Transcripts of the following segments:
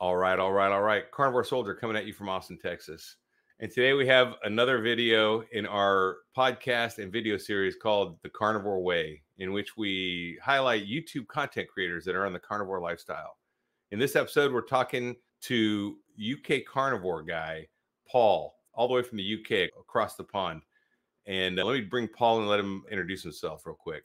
All right. Carnivore Soldier coming at you from Austin, Texas. And today we have another video in our podcast and video series called The Carnivore Way, in which we highlight YouTube content creators that are on the carnivore lifestyle. In this episode, we're talking to UK carnivore guy, Paul, all the way from the UK across the pond. And let me bring Paul and let him introduce himself real quick.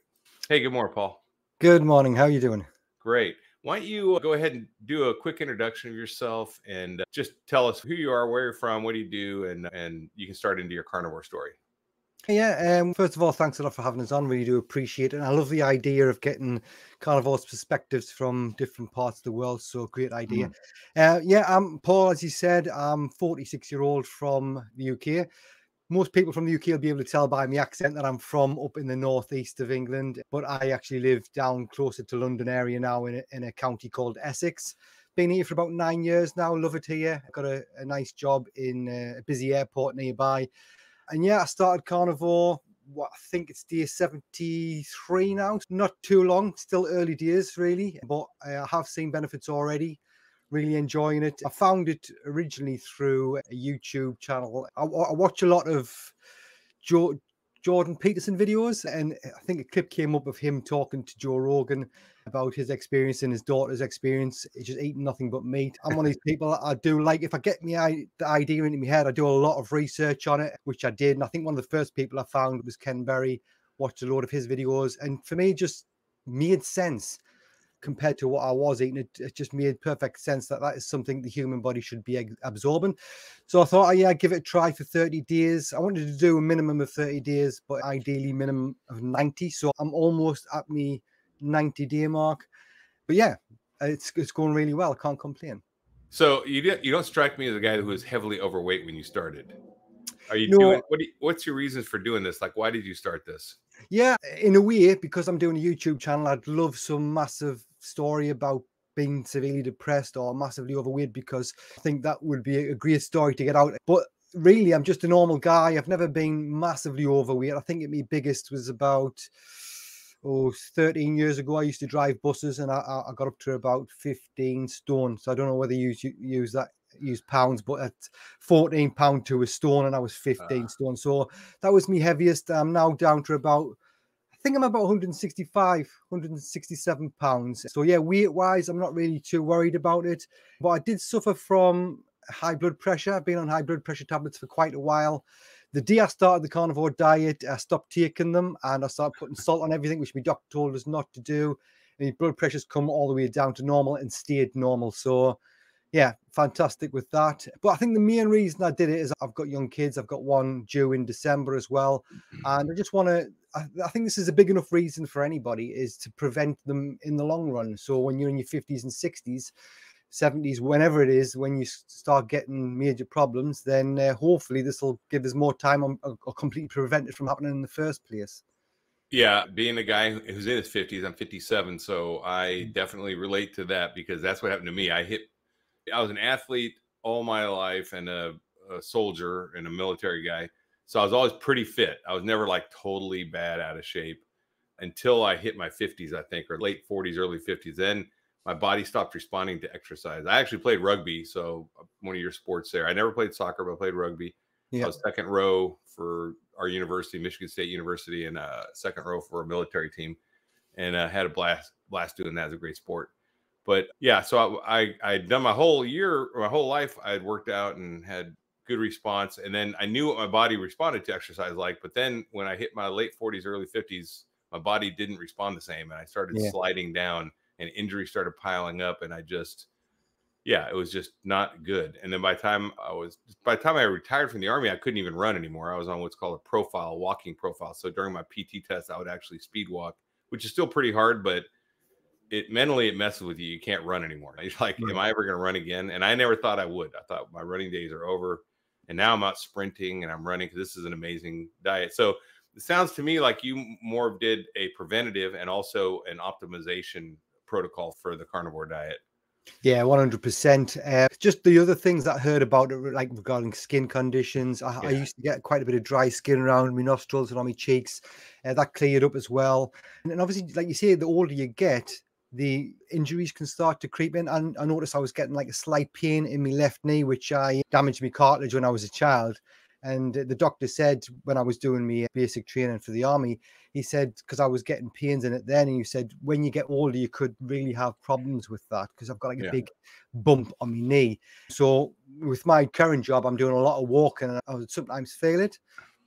Hey, good morning, Paul. Good morning. How are you doing? Great. Why don't you go ahead and do a quick introduction of yourself and just tell us who you are, where you're from, what do you do, and you can start into your carnivore story. Yeah, first of all, thanks a lot for having us on. Really do appreciate it. And I love the idea of getting carnivores' perspectives from different parts of the world. So great idea. Yeah, I'm Paul, as you said. I'm 46-year-old from the UK. Most people from the UK will be able to tell by my accent that I'm from up in the northeast of England, but I actually live down closer to London area now in a county called Essex. Been here for about 9 years now. Love it here. I've got a nice job in a busy airport nearby. And yeah, I started carnivore, I think it's day 73 now. Not too long, still early days really, but I have seen benefits already. Really enjoying it. I found it originally through a YouTube channel. I watch a lot of Jordan Peterson videos, and I think a clip came up of him talking to Joe Rogan about his experience and his daughter's experience. It's just eating nothing but meat. I'm one of these people. I do like, if I get the idea into my head, I do a lot of research on it, which I did. And I think one of the first people I found was Ken Berry. Watched a lot of his videos, and for me, it just made sense. Compared to what I was eating, it just made perfect sense that is something the human body should be absorbing. So I thought, yeah, give it a try for 30 days. I wanted to do a minimum of 30 days, but ideally minimum of 90. So I'm almost at my 90-day mark. But yeah, it's going really well. I can't complain. So you don't strike me as a guy who was heavily overweight when you started. Are you doing what's your reasons for doing this? Like, why did you start this? Yeah, in a way, because I'm doing a YouTube channel, I'd love some massive story about being severely depressed or massively overweight, because I think that would be a great story to get out. But really, I'm just a normal guy. I've never been massively overweight. I think my biggest was about 13 years ago. I used to drive buses, and I got up to about 15 stone. So I don't know whether you use pounds, but at 14 pound to a stone, and I was 15 stone. So that was my heaviest. I'm now down to about, I think I'm about 167 pounds. So yeah, weight wise, I'm not really too worried about it, but I did suffer from high blood pressure. I've been on high blood pressure tablets for quite a while. The day I started the carnivore diet, I stopped taking them, and I started putting salt on everything, which my doctor told us not to do. And my blood pressure's come all the way down to normal and stayed normal. So yeah, fantastic with that. But I think the main reason I did it is I've got young kids. I've got one due in December as well. And I just want to, I think this is a big enough reason for anybody, is to prevent them in the long run. So when you're in your 50s and 60s, 70s, whenever it is, when you start getting major problems, then hopefully this will give us more time or completely prevent it from happening in the first place. Yeah, being a guy who's in his 50s, I'm 57. So I definitely relate to that, because that's what happened to me. I was an athlete all my life and a soldier and a military guy. So I was always pretty fit. I was never like totally bad out of shape until I hit my 50s, I think, or late 40s, early 50s. Then my body stopped responding to exercise. I actually played rugby. So one of your sports there. I never played soccer, but I played rugby. Yeah. I was second row for our university, Michigan State University, and second row for a military team. And had a blast doing that. As a great sport. But yeah, so I'd done my whole life. I had worked out and had good response. And then I knew what my body responded to exercise like. But then when I hit my late 40s, early 50s, my body didn't respond the same. And I started sliding down, and injuries started piling up. And it was just not good. And then by the time I retired from the Army, I couldn't even run anymore. I was on what's called a walking profile. So during my PT test, I would actually speed walk, which is still pretty hard, but it messes with you. You can't run anymore. You're like, am I ever going to run again? And I never thought I would. I thought my running days are over. And now I'm out sprinting and I'm running, because this is an amazing diet. So it sounds to me like you more did a preventative and also an optimization protocol for the carnivore diet. Yeah, 100%. Just the other things that I heard about it, like regarding skin conditions. I used to get quite a bit of dry skin around my nostrils and on my cheeks. That cleared up as well. And obviously, like you say, the older you get, the injuries can start to creep in. And I noticed I was getting like a slight pain in my left knee, which I damaged my cartilage when I was a child. And the doctor said when I was doing my basic training for the army, he said, because I was getting pains in it then, and he said, when you get older, you could really have problems with that because I've got like a Yeah. big bump on my knee. So with my current job, I'm doing a lot of walking and I would sometimes feel it.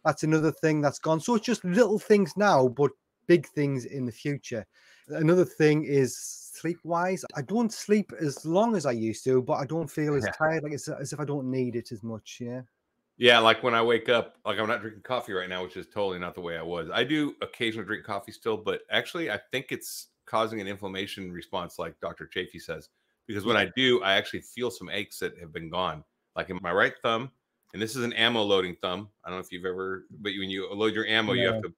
That's another thing that's gone. So it's just little things now, but big things in the future. Another thing is sleep wise. I don't sleep as long as I used to, but I don't feel as Yeah. tired, like it's as if I don't need it as much. Yeah. Yeah, like when I wake up, like I'm not drinking coffee right now, which is totally not the way I was. I do occasionally drink coffee still, but actually I think it's causing an inflammation response, like Dr. Chafee says. Because when Yeah. I do, I actually feel some aches that have been gone. Like in my right thumb, and this is an ammo loading thumb. I don't know if you've ever, but when you load your ammo, you have No. to.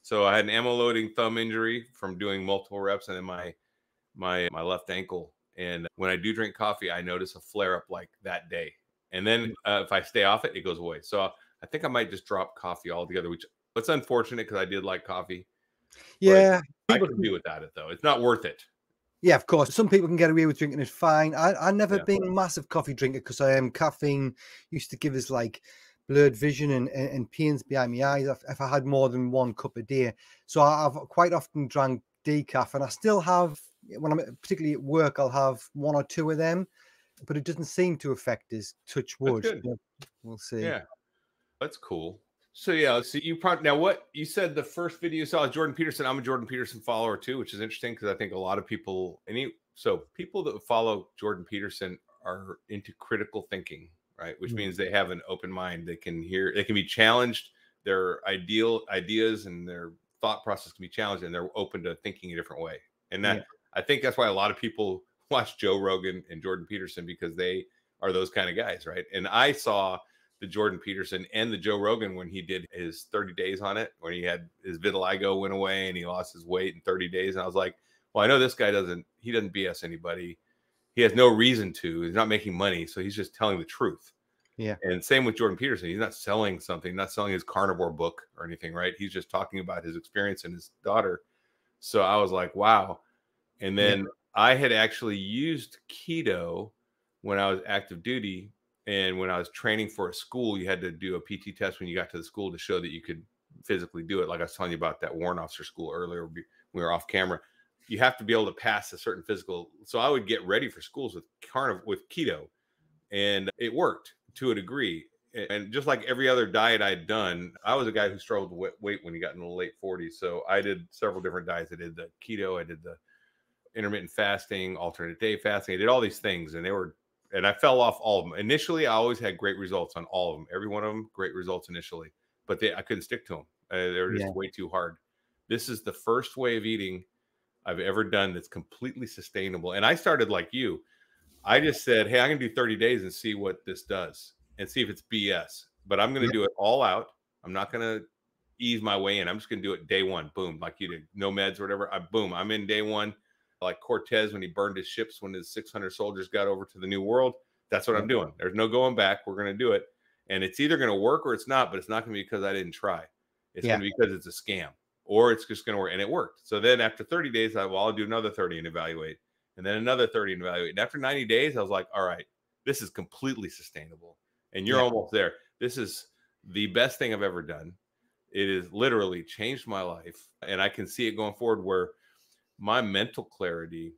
So I had an ammo loading thumb injury from doing multiple reps, and then my left ankle. And when I do drink coffee, I notice a flare up like that day. And then if I stay off it, it goes away. So I think I might just drop coffee altogether, which it's unfortunate because I did like coffee, but Yeah. I People can can, do without it though. It's not worth it. yeah, of course. Some people can get away with drinking it fine. I never Yeah, been a massive coffee drinker because I am caffeine used to give us like blurred vision and pains behind my eyes if I had more than one cup a day. So I've quite often drank decaf, and I still have when I'm particularly at work, I'll have one or two of them, but it doesn't seem to affect us. Touch that's wood. good. Yeah, we'll see. Yeah, that's cool. So yeah, so you probably now what you said the first video you saw is Jordan Peterson. I'm a Jordan Peterson follower too, which is interesting because I think a lot of people so people that follow Jordan Peterson are into critical thinking, right? Which Yeah. means they have an open mind. They can hear, they can be challenged, their ideas and their thought process can be challenged, and they're open to thinking a different way. And Yeah. that I think that's why a lot of people watch Joe Rogan and Jordan Peterson because they are those kind of guys, right? And I saw the Jordan Peterson and the Joe Rogan when he did his 30 days on it, when he had his vitiligo went away and he lost his weight in 30 days. And I was like, well, I know this guy doesn't BS anybody. He has no reason to. He's not making money. So he's just telling the truth. Yeah. And same with Jordan Peterson. He's not selling something, not selling his carnivore book or anything, right? He's just talking about his experience and his daughter. So I was like, wow. And Yeah. then I had actually used keto when I was active duty. And when I was training for a school, you had to do a PT test when you got to the school to show that you could physically do it. Like I was telling you about that warrant officer school earlier, we were off camera. You have to be able to pass a certain physical. So I would get ready for schools with with keto, and it worked to a degree. And just like every other diet I'd done, I was a guy who struggled with weight when he got in the late 40s. So I did several different diets. I did the keto, I did the intermittent fasting, alternate day fasting. I did all these things, and I fell off all of them. Initially, I always had great results on all of them. Every one of them, great results initially, but I couldn't stick to them. They were Yeah. just way too hard. This is the first way of eating I've ever done that's completely sustainable. And I started like you. I just said, hey, I'm going to do 30 days and see what this does and see if it's BS. But I'm going to do it all out. I'm not going to ease my way in. I'm just going to do it day one. Boom. Like you did, no meds or whatever. Boom. I'm in day one. Like Cortez when he burned his ships when his 600 soldiers got over to the New World. That's what I'm doing. There's no going back. We're going to do it. And it's either going to work or it's not, but it's not going to be because I didn't try. It's going to be because it's a scam or it's just going to work. And it worked. So then after 30 days, I'll do another 30 and evaluate. And then another 30 and evaluate. And after 90 days, I was like, all right, this is completely sustainable. And you're almost there. This is the best thing I've ever done. It has literally changed my life. And I can see it going forward where my mental clarity,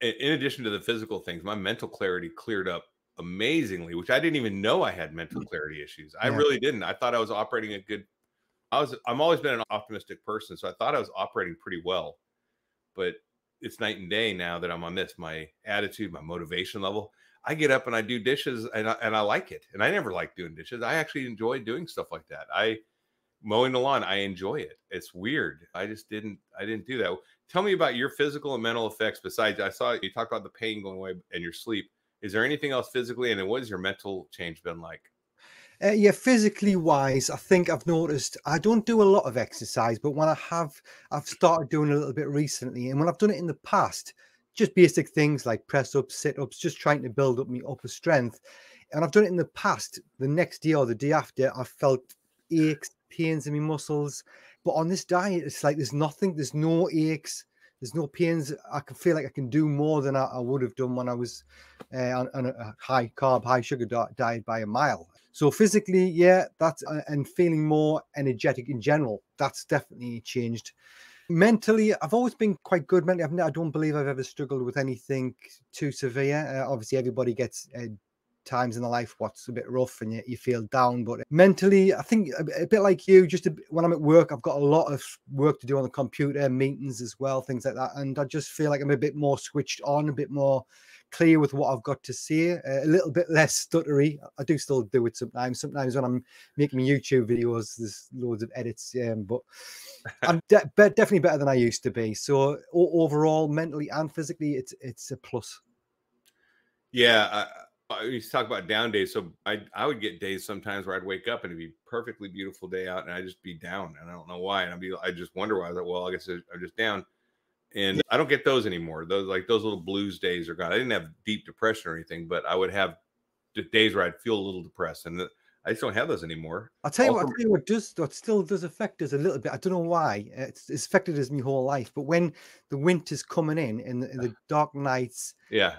in addition to the physical things, my mental clarity cleared up amazingly, which I didn't even know I had mental clarity issues. I really didn't. I thought I was operating I'm always been an optimistic person. So I thought I was operating pretty well, but it's night and day now that I'm on this. My attitude, my motivation level. I get up and I do dishes and I like it. And I never liked doing dishes. I actually enjoy doing stuff like that. Mowing the lawn, I enjoy it. It's weird. I didn't do that. Tell me about your physical and mental effects besides, I saw you talked about the pain going away and your sleep. Is there anything else physically? And then what has your mental change been like? Yeah, physically wise, I think I've noticed I don't do a lot of exercise, but when I have, I've started doing a little bit recently. And when I've done it in the past, just basic things like press ups, sit ups, just trying to build up my upper strength. And I've done it in the past, the next day or the day after, I felt aches, pains in my muscles. But on this diet, it's like there's nothing, there's no aches, There's no pains. I can feel like I can do more than I would have done when I was on a high carb, high sugar diet by a mile. So physically, yeah, that's and feeling more energetic in general. That's definitely changed. Mentally, I've always been quite good mentally. I don't believe I've ever struggled with anything too severe. Obviously, everybody gets times in their life what's a bit rough and you feel down. But mentally, I think a bit like you, when I'm at work, I've got a lot of work to do on the computer, meetings as well, things like that. And I just feel like I'm a bit more switched on, a bit more clear with what I've got to say, a little bit less stuttery. I do still do it sometimes. Sometimes when I'm making my YouTube videos, there's loads of edits, but I'm definitely better than I used to be. So overall, mentally and physically, it's a plus. Yeah, I used to talk about down days. So I would get days sometimes where I'd wake up and it'd be perfectly beautiful day out, and I'd just be down, and I don't know why. And I just wonder why. I was like, well, I guess I'm just down, and I don't get those anymore. Those little blues days are gone. I didn't have deep depression or anything, but I would have the days where I'd feel a little depressed, and I just don't have those anymore. I'll tell you what still does affect us a little bit. I don't know why. It's affected us my whole life. But when the winter's coming in the dark nights, Yeah,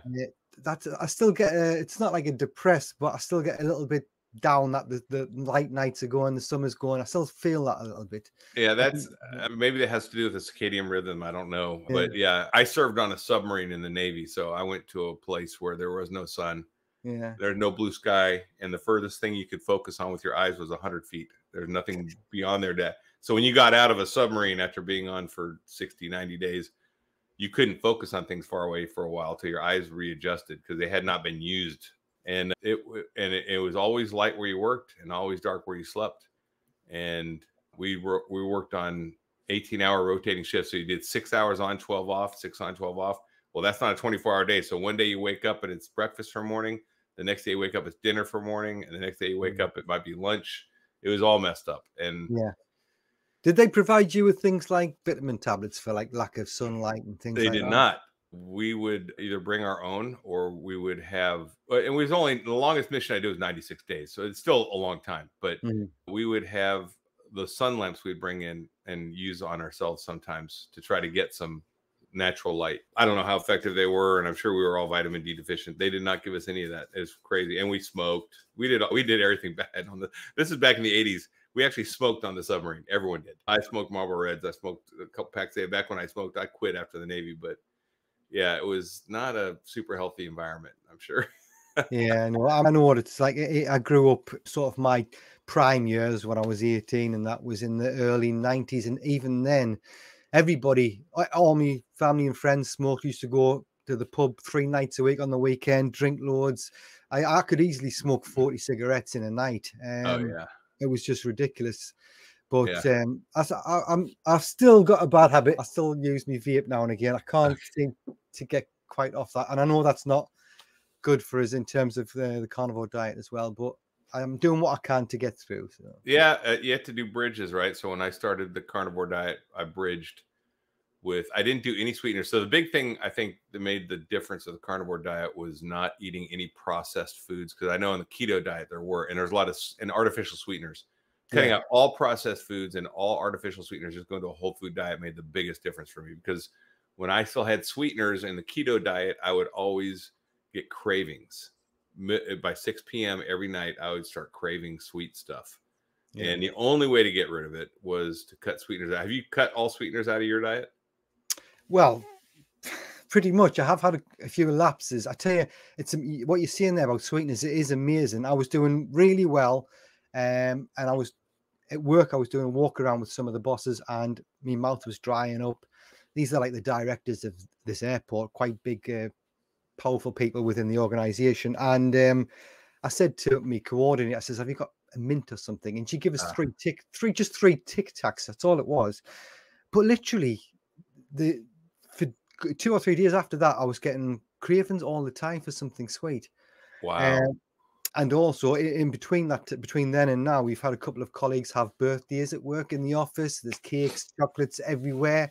that I still get. It's not like a depressed, but I still get a little bit down that the light nights are going, the summer's going. I still feel that a little bit. yeah. That's maybe that has to do with the circadian rhythm. I don't know, Yeah. but yeah, I served on a submarine in the Navy, so I went to a place where there was no sun. Yeah. There's no blue sky, and the furthest thing you could focus on with your eyes was 100 feet. There's nothing beyond there. So when you got out of a submarine after being on for 60, 90 days, you couldn't focus on things far away for a while till your eyes readjusted because they had not been used. And it was always light where you worked and always dark where you slept. And we worked on 18-hour rotating shifts. So you did 6 hours on, 12 off, 6 on, 12 off. Well, that's not a 24-hour day. So one day you wake up and it's breakfast for morning. The next day you wake up, it's dinner for morning. And the next day you wake up, it might be lunch. It was all messed up. And yeah. Did they provide you with things like vitamin tablets for like lack of sunlight and things like that? They did not. We would either bring our own or we would have, and it was only the longest mission I did was 96 days. So it's still a long time, but we would have the sun lamps we'd bring in and use on ourselves sometimes to try to get some natural light. I don't know how effective they were, and I'm sure we were all vitamin D deficient. They did not give us any of that. It was crazy. And we smoked. We did everything bad on this is back in the 80s. We actually smoked on the submarine. Everyone did. I smoked Marlboro Reds. I smoked a couple packs a day. Back when I smoked, I quit after the Navy, but yeah, it was not a super healthy environment, I'm sure. Yeah, no, I know what it's like. I grew up sort of my prime years when I was 18, and that was in the early 90s. And even then, everybody, all my family and friends smoked, used to go to the pub 3 nights a week on the weekend, drink loads. I could easily smoke 40 cigarettes in a night. Oh yeah. It was just ridiculous. But Yeah. I've still got a bad habit. I still use my vape now and again. I can't seem to get quite off that. And I know that's not good for us in terms of the carnivore diet as well, but I'm doing what I can to get through. So. Yeah, you have to do bridges, right? So when I started the carnivore diet, I bridged I didn't do any sweeteners. So the big thing I think that made the difference of the carnivore diet was not eating any processed foods. Because I know in the keto diet there's a lot of artificial sweeteners. Cutting out all processed foods and all artificial sweeteners, just going to a whole food diet made the biggest difference for me. Because when I still had sweeteners in the keto diet, I would always get cravings. By 6 p.m. every night, I would start craving sweet stuff. Yeah. And the only way to get rid of it was to cut sweeteners out. Have you cut all sweeteners out of your diet? Well, pretty much. I have had a few lapses. I tell you, it's what you're saying there about sweetness. It is amazing. I was doing really well, and I was at work. I was doing a walk around with some of the bosses, and my mouth was drying up. These are like the directors of this airport, quite big, powerful people within the organization. And I said to me coordinator, I says, "Have you got a mint or something?" And she gave us three Tic Tacs. That's all it was. But literally, for 2 or 3 days after that, I was getting cravings all the time for something sweet. Wow. And also in between then and now, we've had a couple of colleagues have birthdays at work in the office. There's cakes, chocolates everywhere.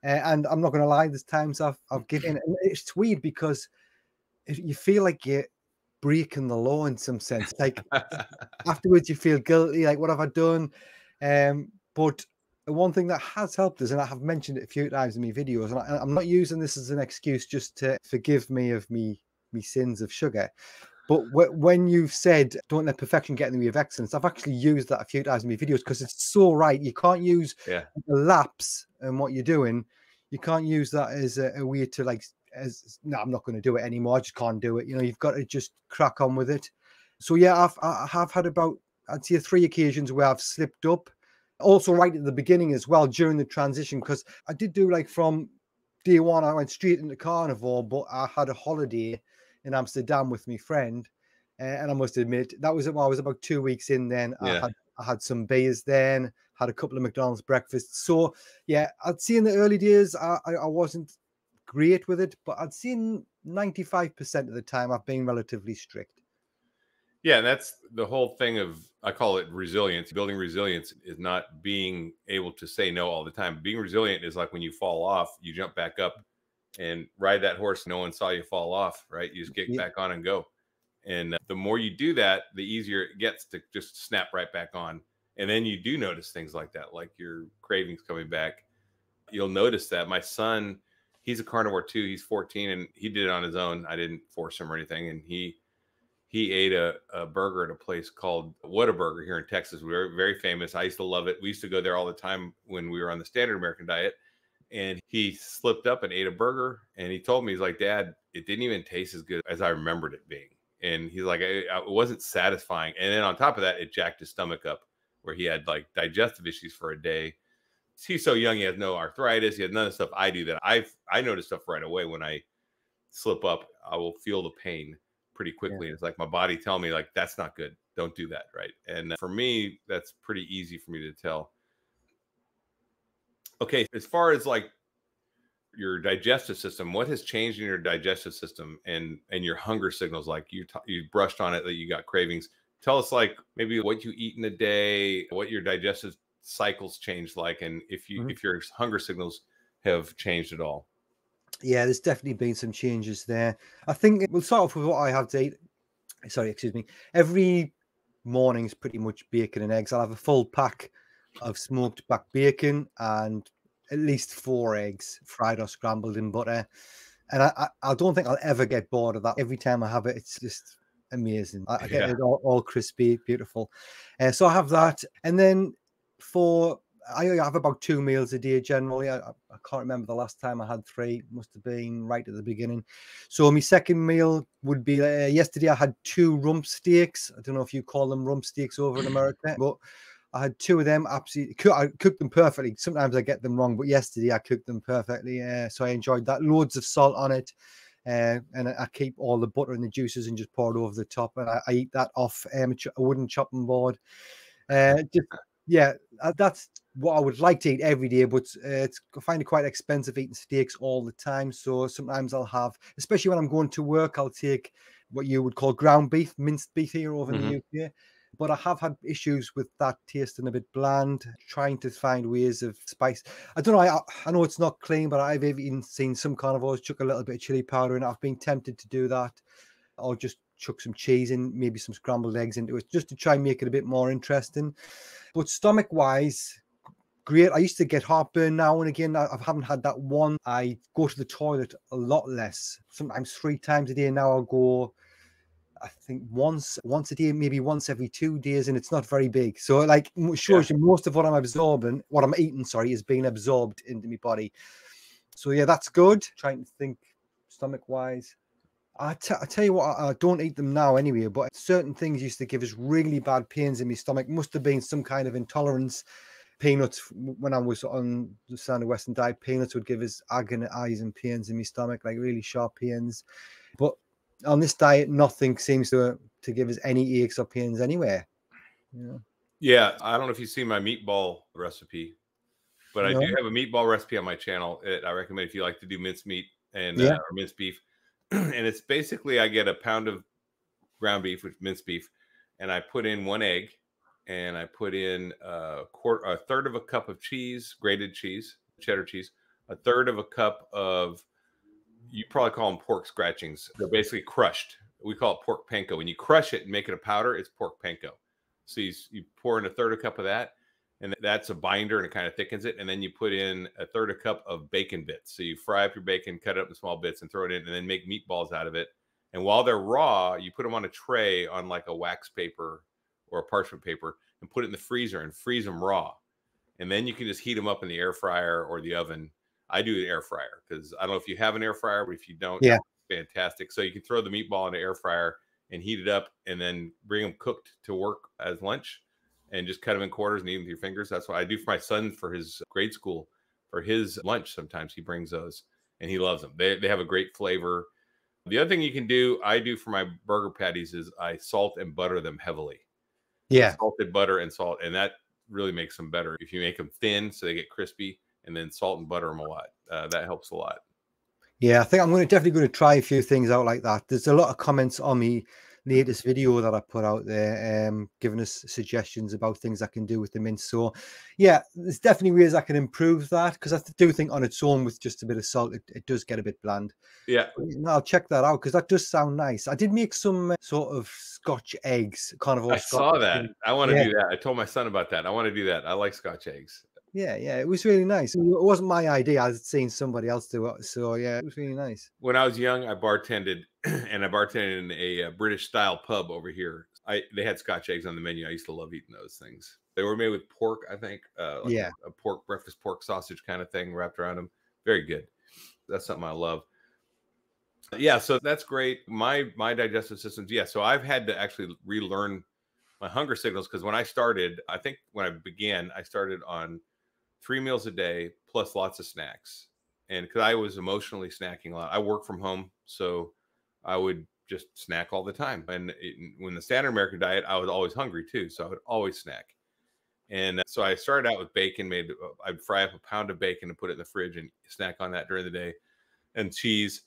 And I'm not going to lie, there's times I've given, and it's weird because you feel like you're breaking the law in some sense. Like afterwards, you feel guilty. Like, what have I done? But one thing that has helped us, and I have mentioned it a few times in my videos, and I'm not using this as an excuse just to forgive me of me sins of sugar. But when you've said don't let perfection get in the way of excellence, I've actually used that a few times in my videos because it's so right. You can't use Yeah. the lapse and what you're doing. You can't use that as a way to like, as no, I'm not going to do it anymore. I just can't do it. You know, you've got to just crack on with it. So yeah, I have had about, I'd say, 3 occasions where I've slipped up. Also, right at the beginning as well during the transition, because I did do like from day one, I went straight into carnivore, but I had a holiday in Amsterdam with my friend, and I must admit that was, I was about 2 weeks in. Then Yeah. I had some beers, then had a couple of McDonald's breakfasts. So yeah, I'd say in the early days I wasn't great with it, but I'd seen 95% of the time I've been relatively strict. Yeah, and that's the whole thing of, I call it resilience. Building resilience is not being able to say no all the time. Being resilient is like when you fall off, you jump back up and ride that horse. No one saw you fall off, right? You just get Yeah, back on and go. And the more you do that, the easier it gets to just snap right back on. And then you do notice things like that, like your cravings coming back. You'll notice that. My son, he's a carnivore too. He's 14 and he did it on his own. I didn't force him or anything. And he ate a burger at a place called Whataburger here in Texas. We were very famous. I used to love it. We used to go there all the time when we were on the standard American diet. And he slipped up and ate a burger. And he told me, he's like, Dad, it didn't even taste as good as I remembered it being. And he's like, it wasn't satisfying. And then on top of that, it jacked his stomach up where he had like digestive issues for a day. He's so young, he has no arthritis. He has none of the stuff I do that I notice stuff right away when I slip up. I will feel the pain pretty yeah, quickly. It's like my body telling me like, that's not good. Don't do that. Right. And for me, that's pretty easy for me to tell. Okay. As far as like your digestive system, what has changed in your digestive system and your hunger signals? Like you brushed on it that you got cravings. Tell us like maybe what you eat in a day, what your digestive cycles changed like, and mhm. if your hunger signals have changed at all. Yeah, there's definitely been some changes there. I think we'll start off with what I have to eat. Sorry, excuse me. Every morning's pretty much bacon and eggs. I'll have a full pack of smoked back bacon and at least 4 eggs, fried or scrambled in butter. And I don't think I'll ever get bored of that. Every time I have it, it's just amazing. I get Yeah. it all crispy, beautiful. So I have that. And then for, I have about 2 meals a day generally. I can't remember the last time I had 3. Must have been right at the beginning. So my second meal would be, yesterday I had 2 rump steaks. I don't know if you call them rump steaks over in America, but I had 2 of them. Absolutely, I cooked them perfectly. Sometimes I get them wrong, but yesterday I cooked them perfectly. So I enjoyed that. Loads of salt on it, and I keep all the butter and the juices and just pour it over the top. And I eat that off a wooden chopping board. Just yeah, that's what I would like to eat every day, but I find it quite expensive eating steaks all the time. So sometimes I'll have, especially when I'm going to work, I'll take what you would call ground beef, minced beef here over in the Mhm. UK. But I have had issues with that tasting a bit bland, trying to find ways of spice. I don't know. I know it's not clean, but I've even seen some carnivores chuck a little bit of chili powder in. I've been tempted to do that, or just chuck some cheese in, maybe some scrambled eggs into it, just to try and make it a bit more interesting. But stomach wise, great. I used to get heartburn now and again. I haven't had that one. I go to the toilet a lot less, sometimes 3 times a day. Now I'll go, I think once a day, maybe once every 2 days, and it's not very big. So like Yeah. shows you most of what I'm absorbing, what I'm eating, sorry, is being absorbed into my body. So yeah, that's good. Trying to think stomach wise. I tell you what, I don't eat them now anyway, but certain things used to give us really bad pains in my stomach. Must have been some kind of intolerance. Peanuts, when I was on the standard Western diet, peanuts would give us agonizing pains in my stomach, like really sharp pains. But on this diet, nothing seems to give us any aches or pains anywhere. Yeah. Yeah. I don't know if you've seen my meatball recipe, but I do No. have a meatball recipe on my channel. I recommend if you like to do minced meat and Yeah. or minced beef. And it's basically I get a pound of ground beef with minced beef, and I put in 1 egg, and I put in a third of a cup of cheese, grated cheese, cheddar cheese, a third of a cup of, you probably call them pork scratchings. They're basically crushed. We call it pork panko. When you crush it and make it a powder, it's pork panko. So you pour in a third of a cup of that, and that's a binder and it kind of thickens it. And then you put in a third a cup of bacon bits. So you fry up your bacon, cut it up in small bits, and throw it in, and then make meatballs out of it. And while they're raw, you put them on a tray on like a wax paper or a parchment paper, and put it in the freezer and freeze them raw. And then you can just heat them up in the air fryer or the oven. I do the air fryer because I don't know if you have an air fryer, but if you don't, Yeah. fantastic. So you can throw the meatball in the air fryer and heat it up, and then bring them cooked to work as lunch, and just cut them in quarters and eat them with your fingers. That's what I do for my son for his grade school. For his lunch, sometimes he brings those, and he loves them. They have a great flavor. The other thing you can do, I do for my burger patties, is I salt and butter them heavily. Yeah. Salted butter and salt, and that really makes them better. If you make them thin so they get crispy, and then salt and butter them a lot, that helps a lot. Yeah, I think I'm definitely going to try a few things out like that. There's a lot of comments on me latest video that I put out there, giving us suggestions about things I can do with the mince. So yeah, there's definitely ways I can improve that, because I do think on its own with just a bit of salt, it does get a bit bland. Yeah. No, I'll check that out because that does sound nice. I did make some sort of Scotch eggs, carnivore I Scotch. saw that. I want to Yeah. do that. I told my son about that. I want to do that. I like Scotch eggs. Yeah, it was really nice. It wasn't my idea. I was seeing somebody else do it. So yeah, it was really nice. When I was young, I bartended, and I bartended in a British style pub over here. They had Scotch eggs on the menu. I used to love eating those things. They were made with pork, I think, like Yeah. a pork breakfast pork sausage kind of thing wrapped around them. Very good. That's something I love. Yeah, so that's great. My digestive systems. Yeah, so I've had to actually relearn my hunger signals, because when I started, I think when I began, I started on 3 meals a day plus lots of snacks. And because I was emotionally snacking a lot, I work from home, so I would just snack all the time. And when the standard American diet, I was always hungry too, so I would always snack. And so I started out with bacon. I'd fry up a pound of bacon and put it in the fridge and snack on that during the day, and cheese.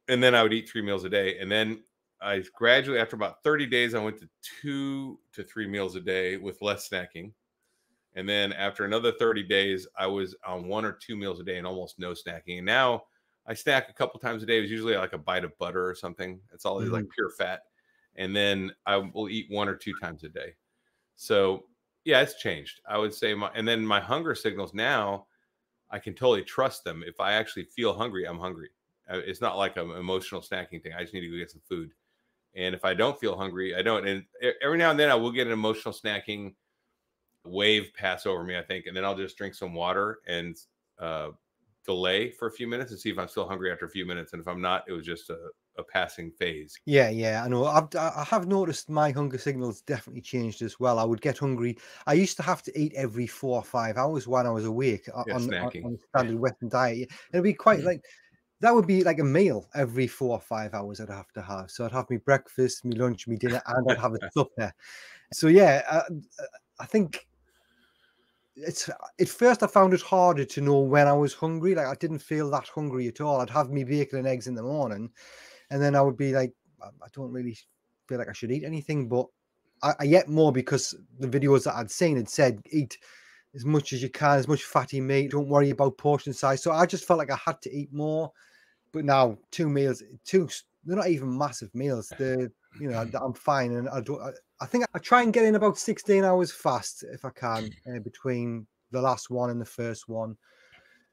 And then I would eat 3 meals a day. And then I gradually, after about 30 days, I went to 2 to 3 meals a day with less snacking. And then after another 30 days, I was on 1 or 2 meals a day and almost no snacking. And now I snack a couple times a day. It was usually like a bite of butter or something. It's all like pure fat. And then I will eat 1 or 2 times a day. So yeah, it's changed. I would say and then my hunger signals now, I can totally trust them. If I actually feel hungry, I'm hungry. It's not like an emotional snacking thing. I just need to go get some food. And if I don't feel hungry, I don't. And every now and then I will get an emotional snacking wave pass over me, I think. And then I'll just drink some water and delay for a few minutes and see if I'm still hungry after a few minutes. And if I'm not, it was just a passing phase. Yeah, I know. I have noticed my hunger signals definitely changed as well. I would get hungry. I used to have to eat every 4 or 5 hours when I was awake on a standard Western diet. It'd be quite like, that would be like a meal every 4 or 5 hours I'd have to have. So I'd have my breakfast, my lunch, my dinner, and I'd have a supper. So yeah, I think at first I found it harder to know when I was hungry. Like I didn't feel that hungry at all. I'd have me bacon and eggs in the morning, and then I would be like, I don't really feel like I should eat anything. But I get more because the videos that I'd seen had said eat as much as you can, as much fatty meat. Don't worry about portion size. So I just felt like I had to eat more. But now 2 meals, they're not even massive meals. I'm fine, and I think I try and get in about 16 hours fast if I can, between the last one and the first one.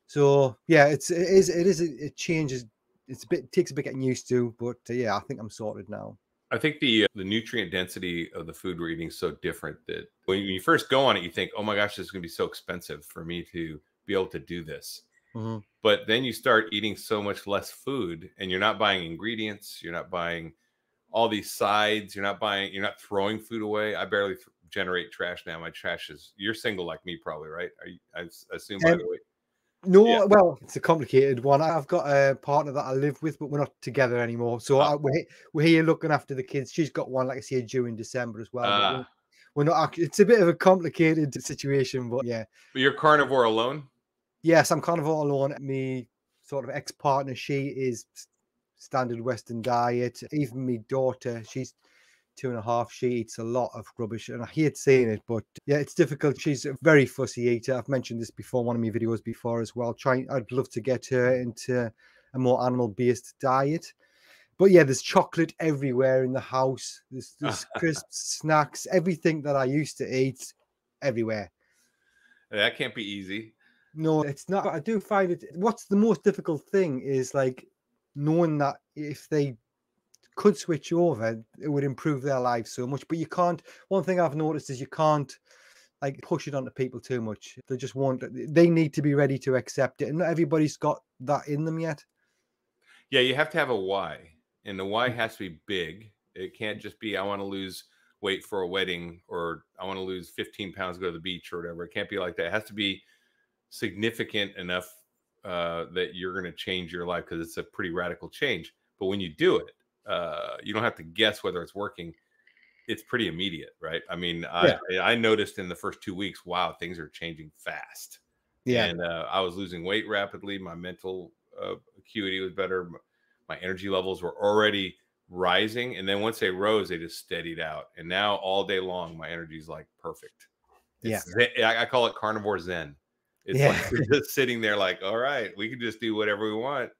So yeah, it changes. It takes a bit getting used to, but yeah, I think I'm sorted now. I think the nutrient density of the food we're eating is so different that when you first go on it, you think, oh my gosh, this is going to be so expensive for me to be able to do this. But then you start eating so much less food, and you're not buying ingredients. You're not buying all these sides. You're not throwing food away. I barely generate trash now. My trash is, you're single like me probably, right? I assume by the way. No, yeah. Well, it's a complicated one. I've got a partner that I live with, but we're not together anymore. So we're here looking after the kids. She's got one, like I say, due in December as well. But we're not. It's a bit of a complicated situation, but yeah. But you're carnivore alone? Yes, I'm carnivore alone. Me sort of ex-partner, she is standard Western diet. Even my daughter, she's 2.5. She eats a lot of rubbish, and I hate saying it, but yeah, it's difficult. She's a very fussy eater. I've mentioned this before, one of my videos before as well. I'd love to get her into a more animal-based diet. But yeah, there's chocolate everywhere in the house. There's crisps, snacks, everything that I used to eat everywhere. That can't be easy. No, it's not. I do find it. What's the most difficult thing is like knowing that if they could switch over, it would improve their lives so much. But you can't. One thing I've noticed is you can't like push it onto people too much. They just want. They need to be ready to accept it, and not everybody's got that in them yet. Yeah, you have to have a why, and the why has to be big. It can't just be I want to lose weight for a wedding, or I want to lose 15 pounds to go to the beach or whatever. It can't be like that. It has to be significant enough that you're going to change your life, because it's a pretty radical change. But when you do it, you don't have to guess whether it's working. It's pretty immediate, right? I mean, Yeah, I noticed in the first 2 weeks, wow, things are changing fast, yeah, and I was losing weight rapidly. My mental acuity was better. My energy levels were already rising, and then once they rose, they just steadied out. And now all day long, my energy is like perfect. yeah, I call it carnivore zen. It's like yeah. we're just sitting there, like, all right, we can just do whatever we want,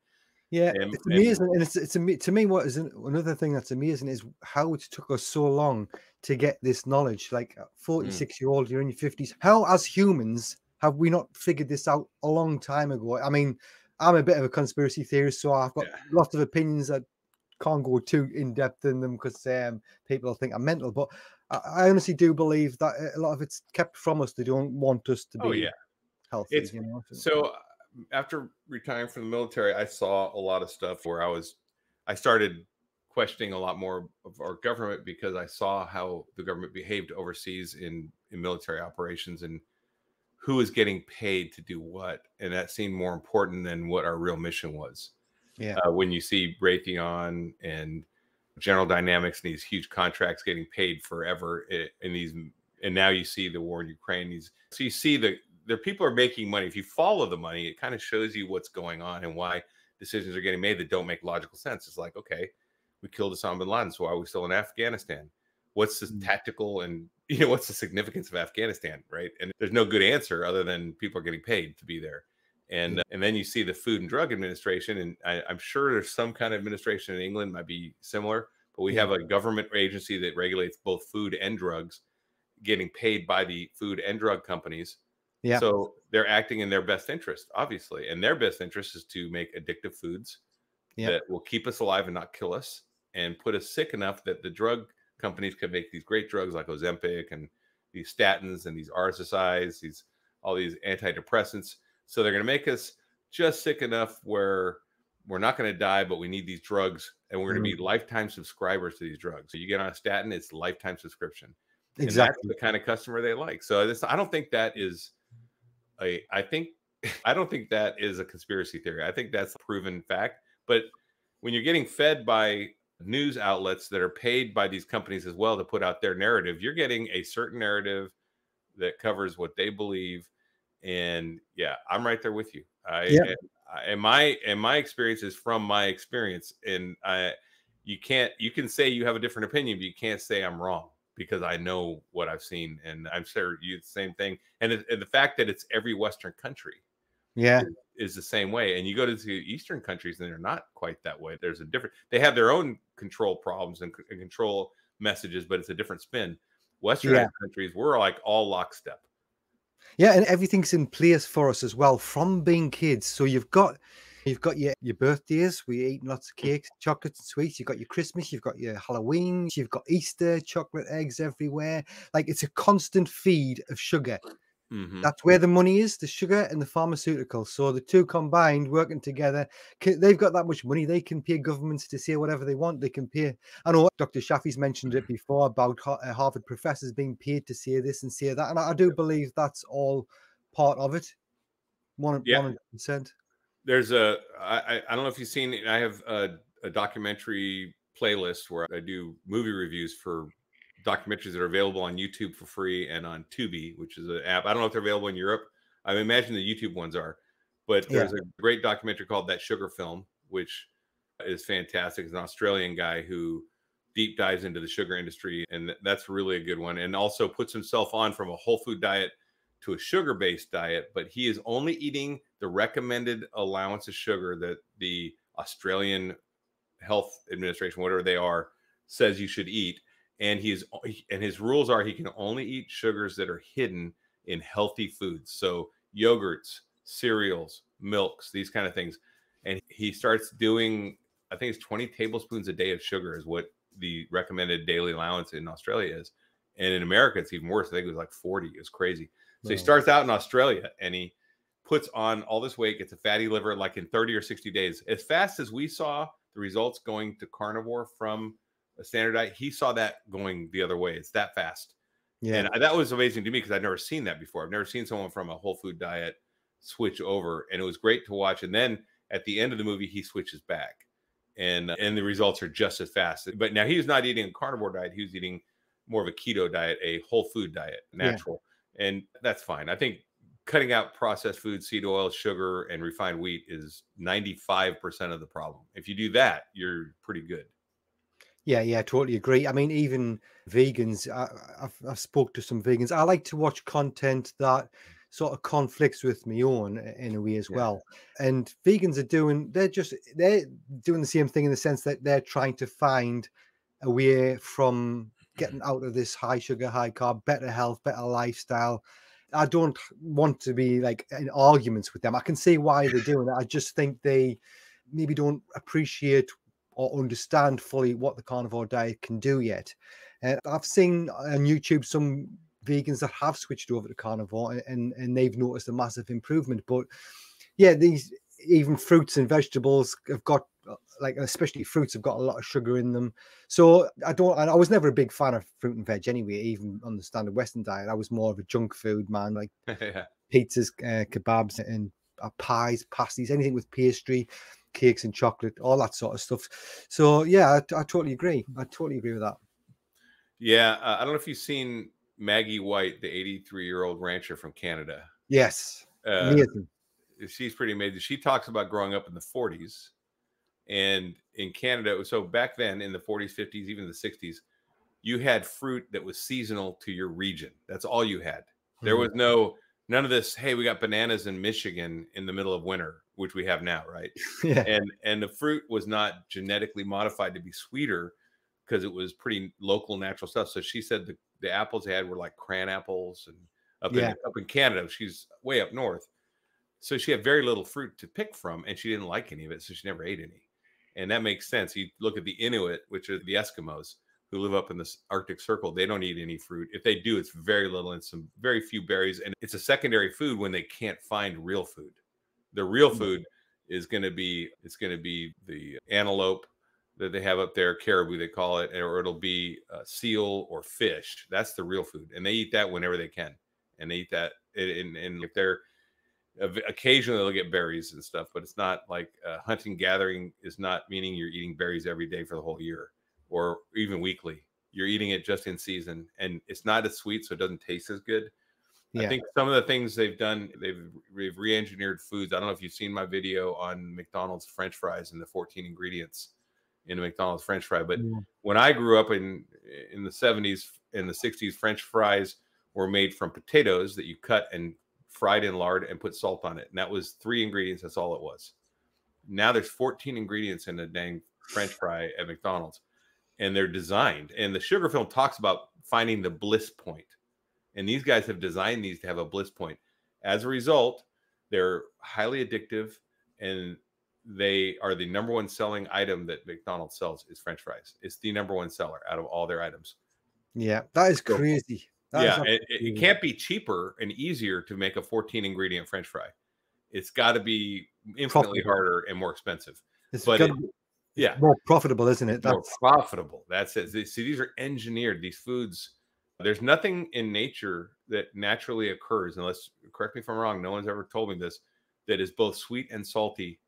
Yeah, and it's amazing, and to me, what is another thing that's amazing is how it took us so long to get this knowledge. Like a mm, 46-year-old, you're in your 50s. How, as humans, have we not figured this out a long time ago? I mean, I'm a bit of a conspiracy theorist, so I've got yeah. lots of opinions that can't go too in depth in them because people think I'm mental. But I honestly do believe that a lot of it's kept from us. They don't want us to Oh yeah. be healthy, It's you know. so after retiring from the military, I saw a lot of stuff where I started questioning a lot more of our government, because I saw how the government behaved overseas in military operations, and who was getting paid to do what, and that seemed more important than what our real mission was. Yeah, When you see Raytheon and General Dynamics and these huge contracts getting paid forever in these, and now you see the war in Ukraine. So you see the people are making money. If you follow the money, it kind of shows you what's going on and why decisions are getting made that don't make logical sense. It's like, okay, we killed Osama bin Laden, so why are we still in Afghanistan? What's the mm, tactical, and what's the significance of Afghanistan, right? And there's no good answer other than people are getting paid to be there. yeah, And then you see the Food and Drug Administration, and I'm sure there's some kind of administration in England might be similar, but we yeah, have a government agency that regulates both food and drugs, getting paid by the food and drug companies. yeah, So they're acting in their best interest, obviously, and their best interest is to make addictive foods yeah, that will keep us alive and not kill us, and put us sick enough that the drug companies can make these great drugs like Ozempic and these statins and these RSSIs, these all these antidepressants. So they're going to make us just sick enough where we're not going to die, but we need these drugs, and we're going to mm, be lifetime subscribers to these drugs. So you get on a statin, it's lifetime subscription, and that's exactly. the kind of customer they like. So I don't think that is I think I don't think that is a conspiracy theory. I think that's a proven fact. But when you're getting fed by news outlets that are paid by these companies as well to put out their narrative, you're getting a certain narrative that covers what they believe. And yeah, I'm right there with you. Yeah, And my experience is from my experience, and you can say you have a different opinion, but you can't say I'm wrong, because I know what I've seen, and I'm sure you the same thing. And the fact that it's every Western country yeah, is the same way. And you go to the Eastern countries, and they're not quite that way. There's a different. They have their own control problems and control messages, but it's a different spin. yeah, Westernized countries, we're like all lockstep. yeah, and everything's in place for us as well from being kids. So you've got your birthdays, we're eating lots of cakes, chocolates, and sweets. You've got your Christmas, you've got your Halloween, you've got Easter, chocolate eggs everywhere. Like it's a constant feed of sugar. Hmm. That's where the money is, the sugar and the pharmaceuticals. So the two combined, working together, they've got that much money. They can pay governments to say whatever they want. They can pay. I know Dr. Shafi's mentioned it before about Harvard professors being paid to say this and say that, and I do believe that's all part of it. One Yeah, 100%. there's I don't know if you've seen it. I have a documentary playlist where I do movie reviews for documentaries that are available on YouTube for free and on Tubi, which is an app. I don't know if they're available in Europe. I imagine the YouTube ones are, but Yeah, there's a great documentary called That Sugar Film, which is fantastic. It's an Australian guy who deep dives into the sugar industry, and that's really a good one. And also puts himself on from a whole food diet to a sugar-based diet, but he is only eating the recommended allowance of sugar that the Australian Health Administration, whatever they are, says you should eat. And his rules are he can only eat sugars that are hidden in healthy foods. So yogurts, cereals, milks, these kind of things. And he starts doing, I think it's 20 tablespoons a day of sugar is what the recommended daily allowance in Australia is. And in America, it's even worse. I think it was like 40. It's crazy. So he Wow. starts out in Australia and he puts on all this weight, gets a fatty liver like in 30 or 60 days. As fast as we saw the results going to carnivore from a standard diet, he saw that going the other way. It's that fast. Yeah. And that was amazing to me because I'd never seen that before. I've never seen someone from a whole food diet switch over. And it was great to watch. And then at the end of the movie, he switches back. And the results are just as fast. But now he was not eating a carnivore diet. He was eating more of a keto diet, a whole food diet, natural. Yeah. And that's fine. I think cutting out processed food, seed oil, sugar, and refined wheat is 95% of the problem. If you do that, you're pretty good. Yeah, I totally agree. I mean, even vegans, I've spoke to some vegans. I like to watch content that sort of conflicts with my own in a way as well. And vegans they're doing the same thing in the sense that they're trying to find a way from getting out of this high sugar, high carb, better health, better lifestyle. I don't want to be like in arguments with them. I can see why they're doing it. I just think they maybe don't appreciate or understand fully what the carnivore diet can do yet. I've seen on YouTube some vegans that have switched over to carnivore and they've noticed a massive improvement. But yeah, these even fruits and vegetables have got, like, especially fruits have got a lot of sugar in them. So I was never a big fan of fruit and veg anyway, even on the standard Western diet. I was more of a junk food man, like pizzas, kebabs, and pies, pasties, anything with pastry, cakes and chocolate, all that sort of stuff. So yeah, I totally agree. I totally agree with that. Yeah, I don't know if you've seen Maggie White, the 83-year-old rancher from Canada. Yes, amazing. She's pretty amazing. She talks about growing up in the 40s and in Canada. So back then in the 40s, 50s, even the 60s, you had fruit that was seasonal to your region. That's all you had. There was none of this, hey, we got bananas in Michigan in the middle of winter, which we have now, right? Yeah. And the fruit was not genetically modified to be sweeter because it was pretty local natural stuff. So she said the apples they had were like cran apples and up in Canada. She's way up north. So she had very little fruit to pick from, and she didn't like any of it, so she never ate any. And that makes sense. You look at the Inuit, which are the Eskimos who live up in the Arctic Circle. They don't eat any fruit. If they do, it's very little and some very few berries. And it's a secondary food when they can't find real food. The real food is going to be the antelope that they have up there, caribou they call it, or it'll be seal or fish. That's the real food, and they eat that whenever they can, and they eat that. And if they're occasionally they'll get berries and stuff, but it's not like hunting gathering is not meaning you're eating berries every day for the whole year or even weekly. You're eating it just in season, and it's not as sweet, so it doesn't taste as good. I think some of the things they've done, they've re-engineered foods. I don't know if you've seen my video on McDonald's French fries and the 14 ingredients in a McDonald's French fry. But when I grew up in the 70s and the 60s, French fries were made from potatoes that you cut and fried in lard and put salt on it. And that was 3 ingredients. That's all it was. Now there's 14 ingredients in a dang French fry at McDonald's, and they're designed. And the sugar film talks about finding the bliss point. And these guys have designed these to have a bliss point. As a result, they're highly addictive, and they are the number one selling item that McDonald's sells is French fries. It's the number one seller out of all their items. Yeah, that is crazy. It can't be cheaper and easier to make a 14 ingredient French fry. It's got to be infinitely harder and more expensive. More profitable, isn't it? More profitable. That's it. See, these are engineered. These foods. There's nothing in nature that naturally occurs, unless, correct me if I'm wrong, no one's ever told me this, that is both sweet and salty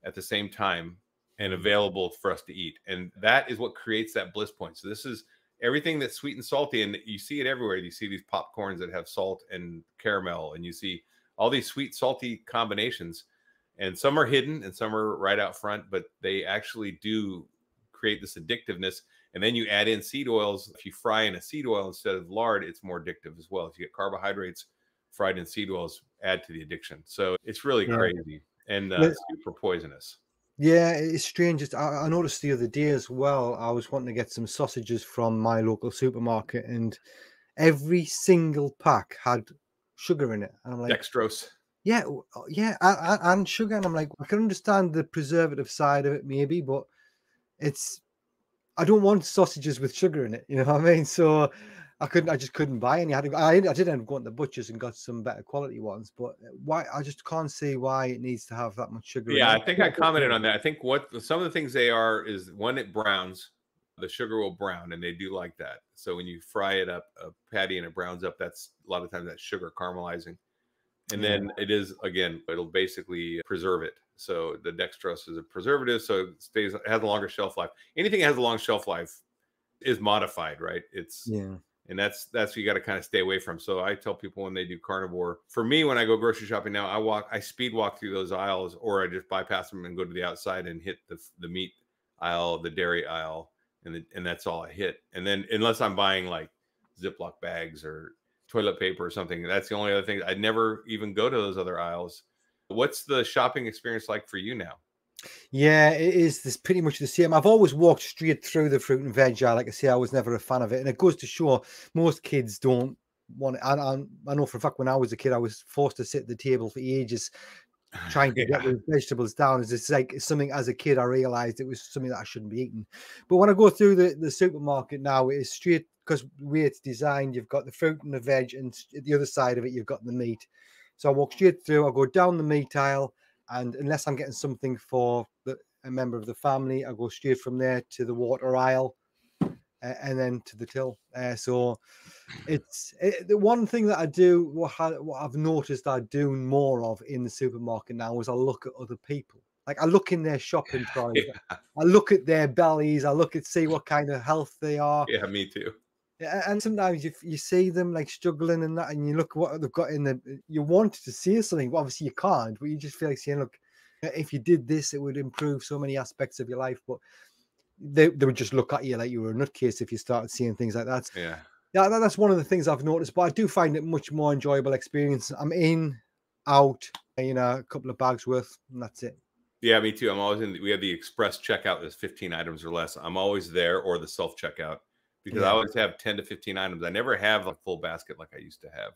at the same time and available for us to eat. And that is what creates that bliss point. So this is everything that's sweet and salty, and you see it everywhere. You see these popcorns that have salt and caramel, and you see all these sweet, salty combinations. And some are hidden and some are right out front, but they actually do create this addictiveness. And then you add in seed oils. If you fry in a seed oil instead of lard, it's more addictive as well. If you get carbohydrates fried in seed oils, add to the addiction. So it's really crazy and super poisonous. Yeah, it's strange. I noticed the other day as well, I was wanting to get some sausages from my local supermarket, and every single pack had sugar in it. And I'm like, Dextrose. yeah, yeah, and sugar. And I'm like, I can understand the preservative side of it, maybe, but it's I don't want sausages with sugar in it. You know what I mean? So I just couldn't buy any. I did end up going to the butchers and got some better quality ones, but why? I just can't see why it needs to have that much sugar in Yeah, it. I think I commented on that. I think what some of the things they are is when it browns, the sugar will brown, and they do like that. So when you fry it up, a patty, and it browns up, that's a lot of times that sugar caramelizing. And Yeah, then it is again, it'll basically preserve it. So the dextrose is a preservative, so it stays, it has a longer shelf life. Anything that has a long shelf life is modified, right? It's yeah, and that's what you got to kind of stay away from. So I tell people when they do carnivore, for me, when I go grocery shopping now, I speed walk through those aisles, or I just bypass them and go to the outside and hit the meat aisle, the dairy aisle, and that's all I hit. And then unless I'm buying like Ziploc bags or toilet paper or something, that's the only other thing. I'd never even go to those other aisles. What's the shopping experience like for you now? yeah. It is. This pretty much the same. I've always walked straight through the fruit and veg aisle. Like I say, I was never a fan of it, and it goes to show most kids don't want it. And I know for a fact when I was a kid, I was forced to sit at the table for ages trying to get Yeah. those vegetables down. It's like something as a kid I realized it was something that I shouldn't be eating. But when I go through the supermarket now, it is straight because the way it's designed, you've got the fruit and the veg, and at the other side of it, you've got the meat. So I walk straight through, I go down the meat aisle, and unless I'm getting something for a member of the family, I go straight from there to the water aisle and then to the till. So the one thing that I do, what I've noticed I do more of in the supermarket now is I look at other people. Like I look in their shopping trolleys, Yeah, I look at their bellies, I look at see what kind of health they are. yeah, me too. And sometimes you see them like struggling and that, and you look at what they've got in you want to say something, but obviously you can't, but you just feel like saying, look, if you did this, it would improve so many aspects of your life. But they would just look at you like you were a nutcase if you started seeing things like that. Yeah. Yeah, that's one of the things I've noticed, but I do find it much more enjoyable experience. I'm in, out, a couple of bags worth, and that's it. Yeah, me too. I'm always we have the express checkout that's 15 items or less. I'm always there, or the self checkout, because I Yeah, always have 10 to 15 items. I never have a full basket like I used to have.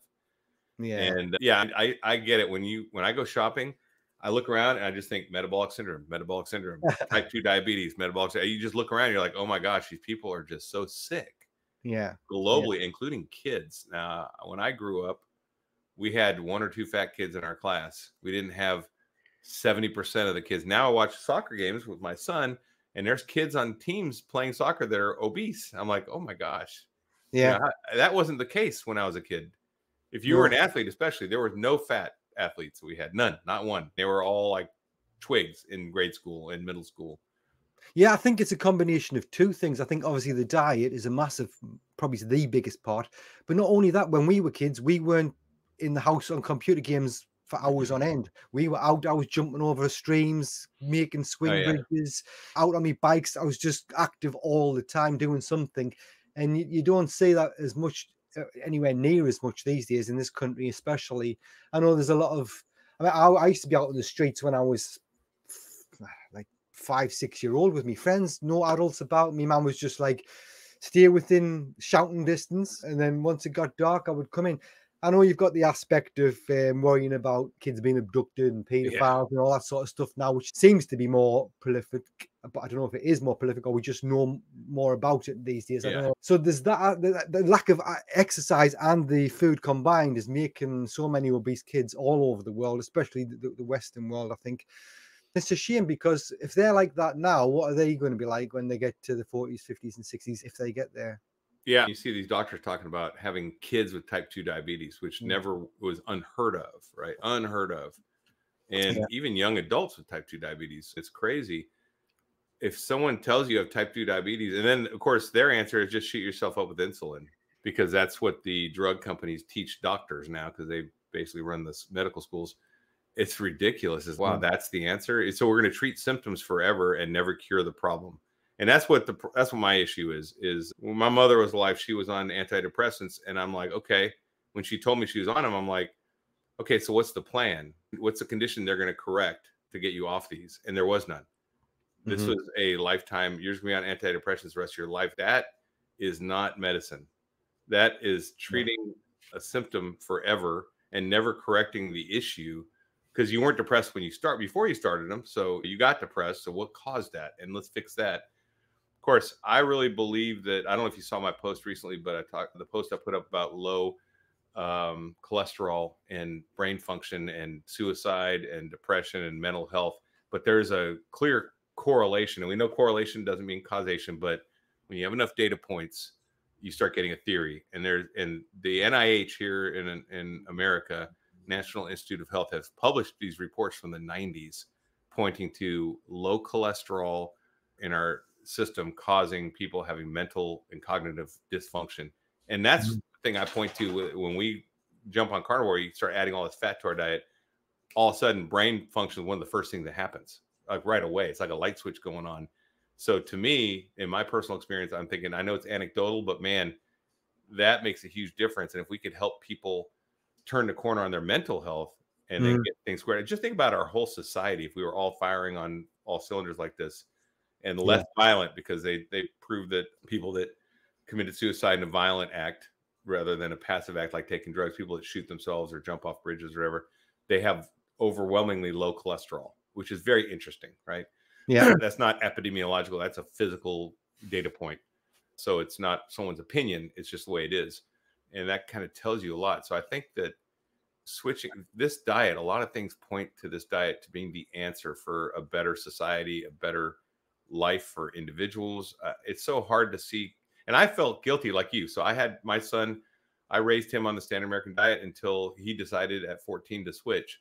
yeah, And yeah, I get it. When I go shopping, I look around and I just think metabolic syndrome, type 2 diabetes, you just look around, you're like, oh my gosh, these people are just so sick yeah, yeah, globally, including kids. Now, when I grew up, we had one or two fat kids in our class. We didn't have 70% of the kids. Now I watch soccer games with my son, and there's kids on teams playing soccer that are obese. I'm like, oh my gosh, yeah. that wasn't the case when I was a kid. If you were an No, athlete, especially, there were no fat athletes. We had none, not one. They were all like twigs in grade school and middle school. yeah, I think it's a combination of two things. I think obviously the diet is a massive, probably the biggest part. But not only that, when we were kids, we weren't in the house on computer games for hours on end. We were out, I was jumping over streams, making Oh swing yeah, bridges, out on my bikes. I was just active all the time doing something. And you don't see that as much, anywhere near as much these days in this country, especially. I know there's a lot of, I used to be out in the streets when I was like 5, 6 year old with me friends, no adults about. Me mum was just like, stay within shouting distance. And then once it got dark, I would come in. I know you've got the aspect of worrying about kids being abducted and yeah, paedophiles and all that sort of stuff now, which seems to be more prolific. But I don't know if it is more prolific or we just know more about it these days. I don't yeah. know. So there's that the lack of exercise and the food combined is making so many obese kids all over the world, especially the Western world, I think. It's a shame because if they're like that now, what are they going to be like when they get to the 40s, 50s, and 60s if they get there? Yeah, you see these doctors talking about having kids with type 2 diabetes, which Mm. never was unheard of, right? Unheard of. And Yeah. even young adults with type 2 diabetes. It's crazy. If someone tells you have type 2 diabetes, and then of course their answer is just shoot yourself up with insulin, because that's what the drug companies teach doctors now, because they basically run the medical schools. It's ridiculous. Is wow, Mm. that's the answer. So we're going to treat symptoms forever and never cure the problem. And that's what my issue is. Is when my mother was alive, she was on antidepressants, and I'm like, okay. When she told me she was on them, I'm like, okay, so what's the plan? What's the condition they're going to correct to get you off these? And there was none. This Mhm. was a lifetime. You're going to be on antidepressants the rest of your life. That is not medicine. That is Yeah. treating a symptom forever. and never correcting the issue, because you weren't depressed before you started them. So you got depressed. So what caused that? And let's fix that. Of course, I really believe that, I don't know if you saw my post recently, but the post I put up about low cholesterol and brain function and suicide and depression and mental health. But there's a clear correlation, and we know correlation doesn't mean causation, but when you have enough data points, you start getting a theory. And the NIH here in America, National Institute of Health, has published these reports from the 90s pointing to low cholesterol in our system causing people having mental and cognitive dysfunction. And that's the thing I point to when we jump on carnivore. You start adding all this fat to our diet, all of a sudden brain function is one of the first things that happens, like right away. It's like a light switch going on. So to me, in my personal experience, I'm thinking, I know it's anecdotal, but man, that makes a huge difference. And if we could help people turn the corner on their mental health and then get things squared, just think about our whole society. If we were all firing on all cylinders like this and less violent, because they proved that people that committed suicide in a violent act rather than a passive act like taking drugs, people that shoot themselves or jump off bridges or whatever, they have overwhelmingly low cholesterol, which is very interesting, right? Yeah. That's not epidemiological. That's a physical data point. So it's not someone's opinion. It's just the way it is. And that kind of tells you a lot. So I think that switching this diet, a lot of things point to this diet to being the answer for a better society, a better life for individuals. It's so hard to see. And I felt guilty like you. So I had my son, I raised him on the standard American diet until he decided at 14 to switch.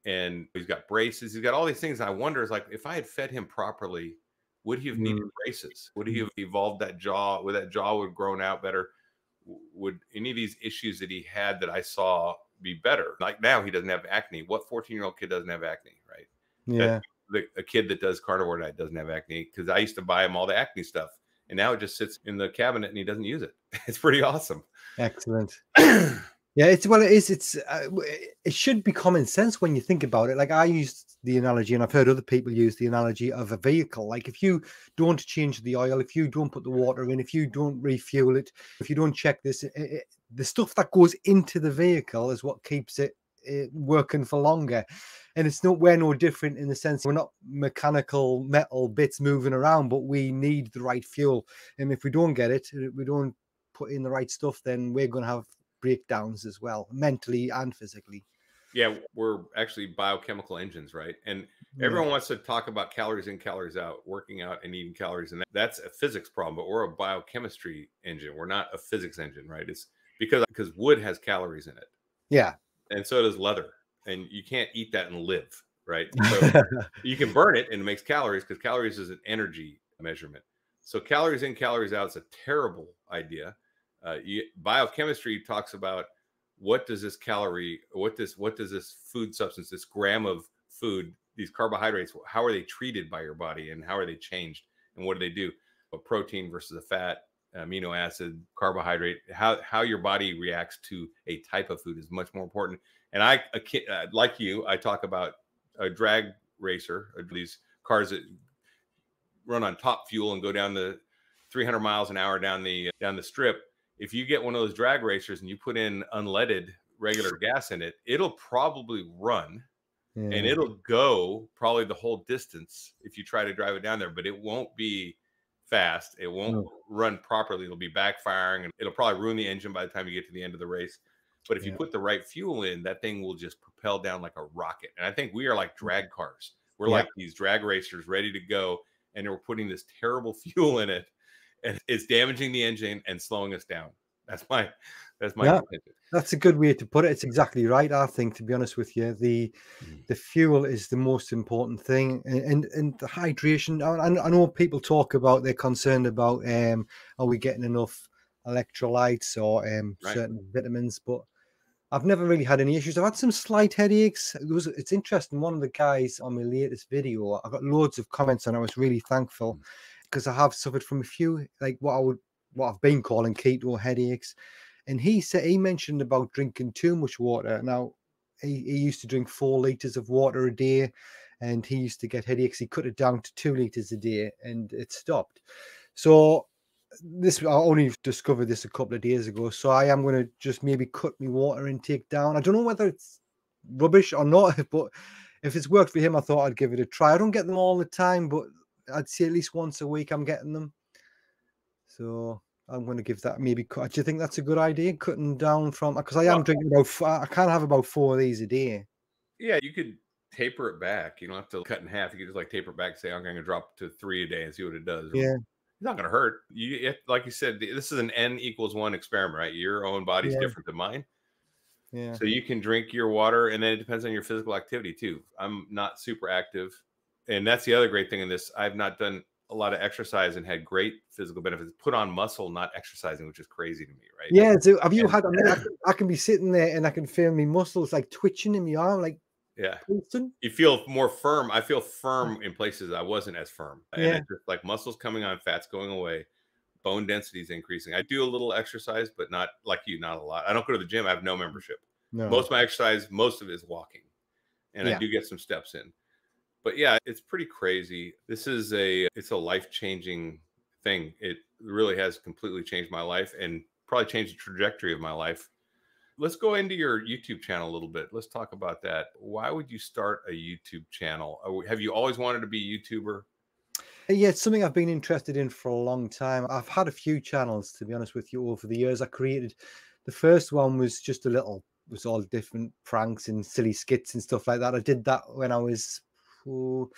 And he's got braces. He's got all these things. And I wonder, is like, if I had fed him properly, would he have needed braces? Would he have evolved that jaw? Would that jaw have grown out better? Would any of these issues that he had that I saw be better? Like now he doesn't have acne. What 14-year-old kid doesn't have acne, right? Yeah. A kid that does carnivore diet doesn't have acne, because I used to buy him all the acne stuff. And now it just sits in the cabinet and he doesn't use it. It's pretty awesome. Excellent. Yeah, it is. It should be common sense when you think about it. Like I used the analogy, and I've heard other people use the analogy of a vehicle. Like if you don't change the oil, if you don't put the water in, if you don't refuel it, if you don't check this, the stuff that goes into the vehicle is what keeps it working for longer. And we're no different in the sense we're not mechanical metal bits moving around, but we need the right fuel. And if we don't get it, we don't put in the right stuff, then we're going to have breakdowns as well, mentally and physically. Yeah, we're actually biochemical engines, right? And everyone wants to talk about calories in, calories out, working out and eating calories. And that's a physics problem, but we're a biochemistry engine. We're not a physics engine, right? It's because wood has calories in it. Yeah. And so does leather. And you can't eat that and live, right? So you can burn it and it makes calories, because calories is an energy measurement. So calories in, calories out is a terrible idea. Biochemistry talks about what does this food substance, this gram of food, these carbohydrates, how are they treated by your body and how are they changed and what do they do? A protein versus a fat, amino acid, carbohydrate, how your body reacts to a type of food is much more important. And like you, I talk about a drag racer, these cars that run on top fuel and go down the 300 miles an hour down the strip. If you get one of those drag racers and you put in unleaded regular gas in it, it'll probably run and it'll go probably the whole distance if you try to drive it down there, but it won't be fast. It won't run properly. It'll be backfiring and it'll probably ruin the engine by the time you get to the end of the race. But if you put the right fuel in, that thing will just propel down like a rocket. And I think we are like drag cars. We're like these drag racers ready to go. And we're putting this terrible fuel in it. And it's damaging the engine and slowing us down. That's my opinion. That's a good way to put it. It's exactly right. I think, to be honest with you, the fuel is the most important thing, and the hydration. I know people talk about, they're concerned about are we getting enough electrolytes or certain vitamins, but I've never really had any issues. I've had some slight headaches. It's interesting. One of the guys on my latest video, I got loads of comments and I was really thankful, because I have suffered from a few, like what I've been calling keto headaches. And he mentioned about drinking too much water. Now, he used to drink 4 liters of water a day, and he used to get headaches. He cut it down to 2 liters a day, and it stopped. So this I only discovered this a couple of days ago, so I am going to just maybe cut my water intake down. I don't know whether it's rubbish or not, but if it's worked for him, I thought I'd give it a try. I don't get them all the time, but I'd say at least once a week I'm getting them. So I'm going to give that maybe. Do you think that's a good idea? Cutting down from, because I am Well, drinking about. I can't have about 4 of these a day. yeah, you could taper it back. You don't have to cut in half. You could just like taper it back, say I'm going to drop to 3 a day and see what it does. Yeah, It's not going to hurt. Like you said, this is an N=1 experiment, right? Your own body's yeah, different than mine. yeah. So you can drink your water, and then it depends on your physical activity too. I'm not super active, and that's the other great thing in this. I've not done a lot of exercise and had great physical benefits. Put on muscle, not exercising, which is crazy to me, right? Yeah, so have you And had? I mean, I can be sitting there and I can feel my muscles like twitching in my arm, like yeah, pulsing. you feel more firm. I feel firm in places I wasn't as firm, and Yeah, it's just like muscles coming on, fats going away, bone density is increasing. I do a little exercise, but not like you, not a lot. I don't go to the gym. I have no membership. Most no, of my exercise, most of it is walking, and I yeah, do get some steps in. But yeah, it's pretty crazy. It's a life-changing thing. It really has completely changed my life and probably changed the trajectory of my life. Let's go into your YouTube channel a little bit. Let's talk about that. Why would you start a YouTube channel? Have you always wanted to be a YouTuber? yeah. It's something I've been interested in for a long time. I've had a few channels, to be honest with you, over the years. I created the first one was just a little, was all different pranks and silly skits and stuff like that. I did that when I was oh,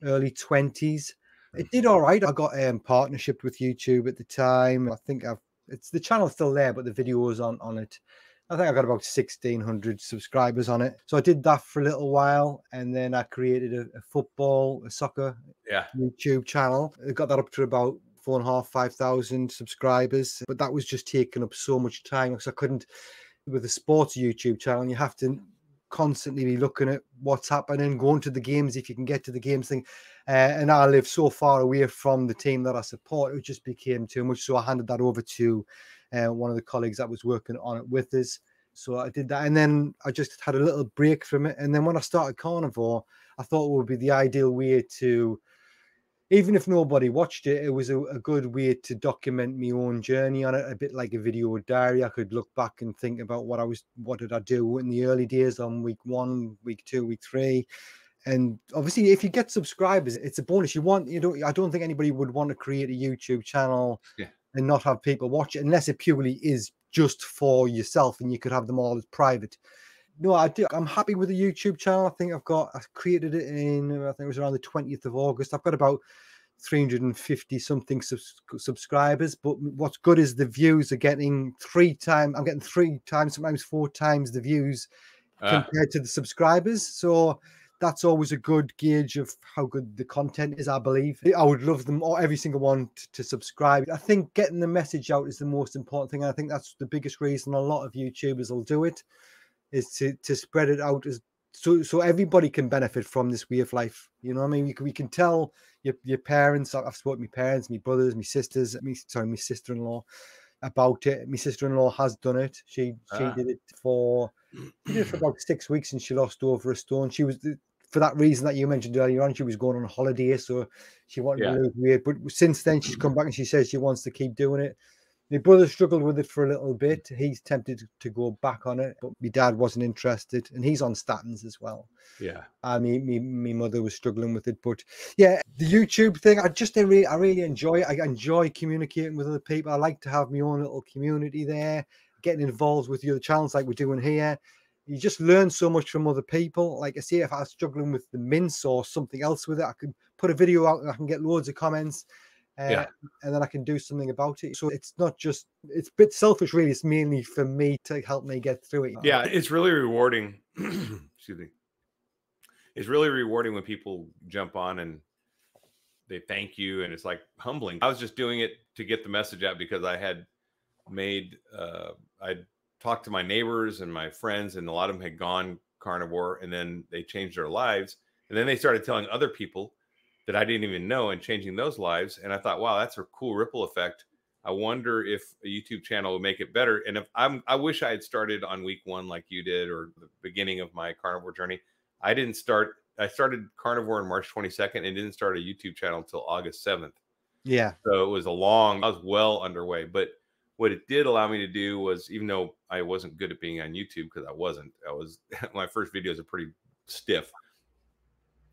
early 20s. It did all right. I got partnership with YouTube at the time. I think it's the channel's still there, but the videos on it. I think I got about 1,600 subscribers on it. So I did that for a little while, and then I created a soccer Yeah. YouTube channel. I got that up to about 4,500, 5,000 subscribers, but that was just taking up so much time because I couldn't. With a sports YouTube channel, you have to constantly be looking at what's happening, going to the games if you can get to the games thing. And I live so far away from the team that I support, it just became too much. So I handed that over to one of the colleagues that was working on it with us. So I did that, and then I just had a little break from it. And then when I started Carnivore, I thought it would be the ideal way to, even if nobody watched it, it was a good way to document my own journey on it, a bit like a video diary. I could look back and think about what did I do in the early days on week 1, week 2, week 3. And obviously, if you get subscribers, it's a bonus. I don't think anybody would want to create a YouTube channel Yeah. and not have people watch it unless it purely is just for yourself and you could have them all as private. No, I do. I'm happy with the YouTube channel. I created it I think it was around the 20th of August. I've got about 350 something subscribers. But what's good is the views are getting 3 times. I'm getting 3 times, sometimes 4 times the views compared to the subscribers. So that's always a good gauge of how good the content is, I believe. I would love them all, every single one to subscribe. I think getting the message out is the most important thing. And I think that's the biggest reason a lot of YouTubers will do it, is to spread it out as so everybody can benefit from this way of life. You know what I mean? We can tell your parents. I've spoken to my parents, my brothers, my sisters, my sister-in-law about it. My sister-in-law has done it. She did it for about 6 weeks and she lost over a stone. She was for that reason that you mentioned earlier on. She was going on a holiday, so she wanted to Yeah. lose weight. But since then, she's come back and she says she wants to keep doing it. My brother struggled with it for a little bit. He's tempted to go back on it, but my dad wasn't interested, and he's on statins as well. Yeah. My mother was struggling with it, but yeah, the YouTube thing, I really enjoy it. I enjoy communicating with other people. I like to have my own little community there, getting involved with the other channels like we're doing here. You just learn so much from other people. Like I say, if I was struggling with the mince or something else with it, I could put a video out and I can get loads of comments. Uh, Yeah. and then I can do something about it. So it's not just, it's a bit selfish, really. It's mainly for me to help me get through it. Yeah. It's really rewarding. Excuse me. It's really rewarding when people jump on and they thank you, and it's like humbling. I was just doing it to get the message out because I had made I talked to my neighbors and my friends, and a lot of them had gone carnivore, and then they changed their lives, and then they started telling other people that I didn't even know and changing those lives. And I thought, wow, that's a cool ripple effect. I wonder if a YouTube channel would make it better. And I wish I had started on week 1 like you did, or the beginning of my carnivore journey. I started carnivore on March 22nd and didn't start a YouTube channel until August 7th. Yeah. So it was I was well underway. But what it did allow me to do was, even though I wasn't good at being on YouTube, because I was, my first videos are pretty stiff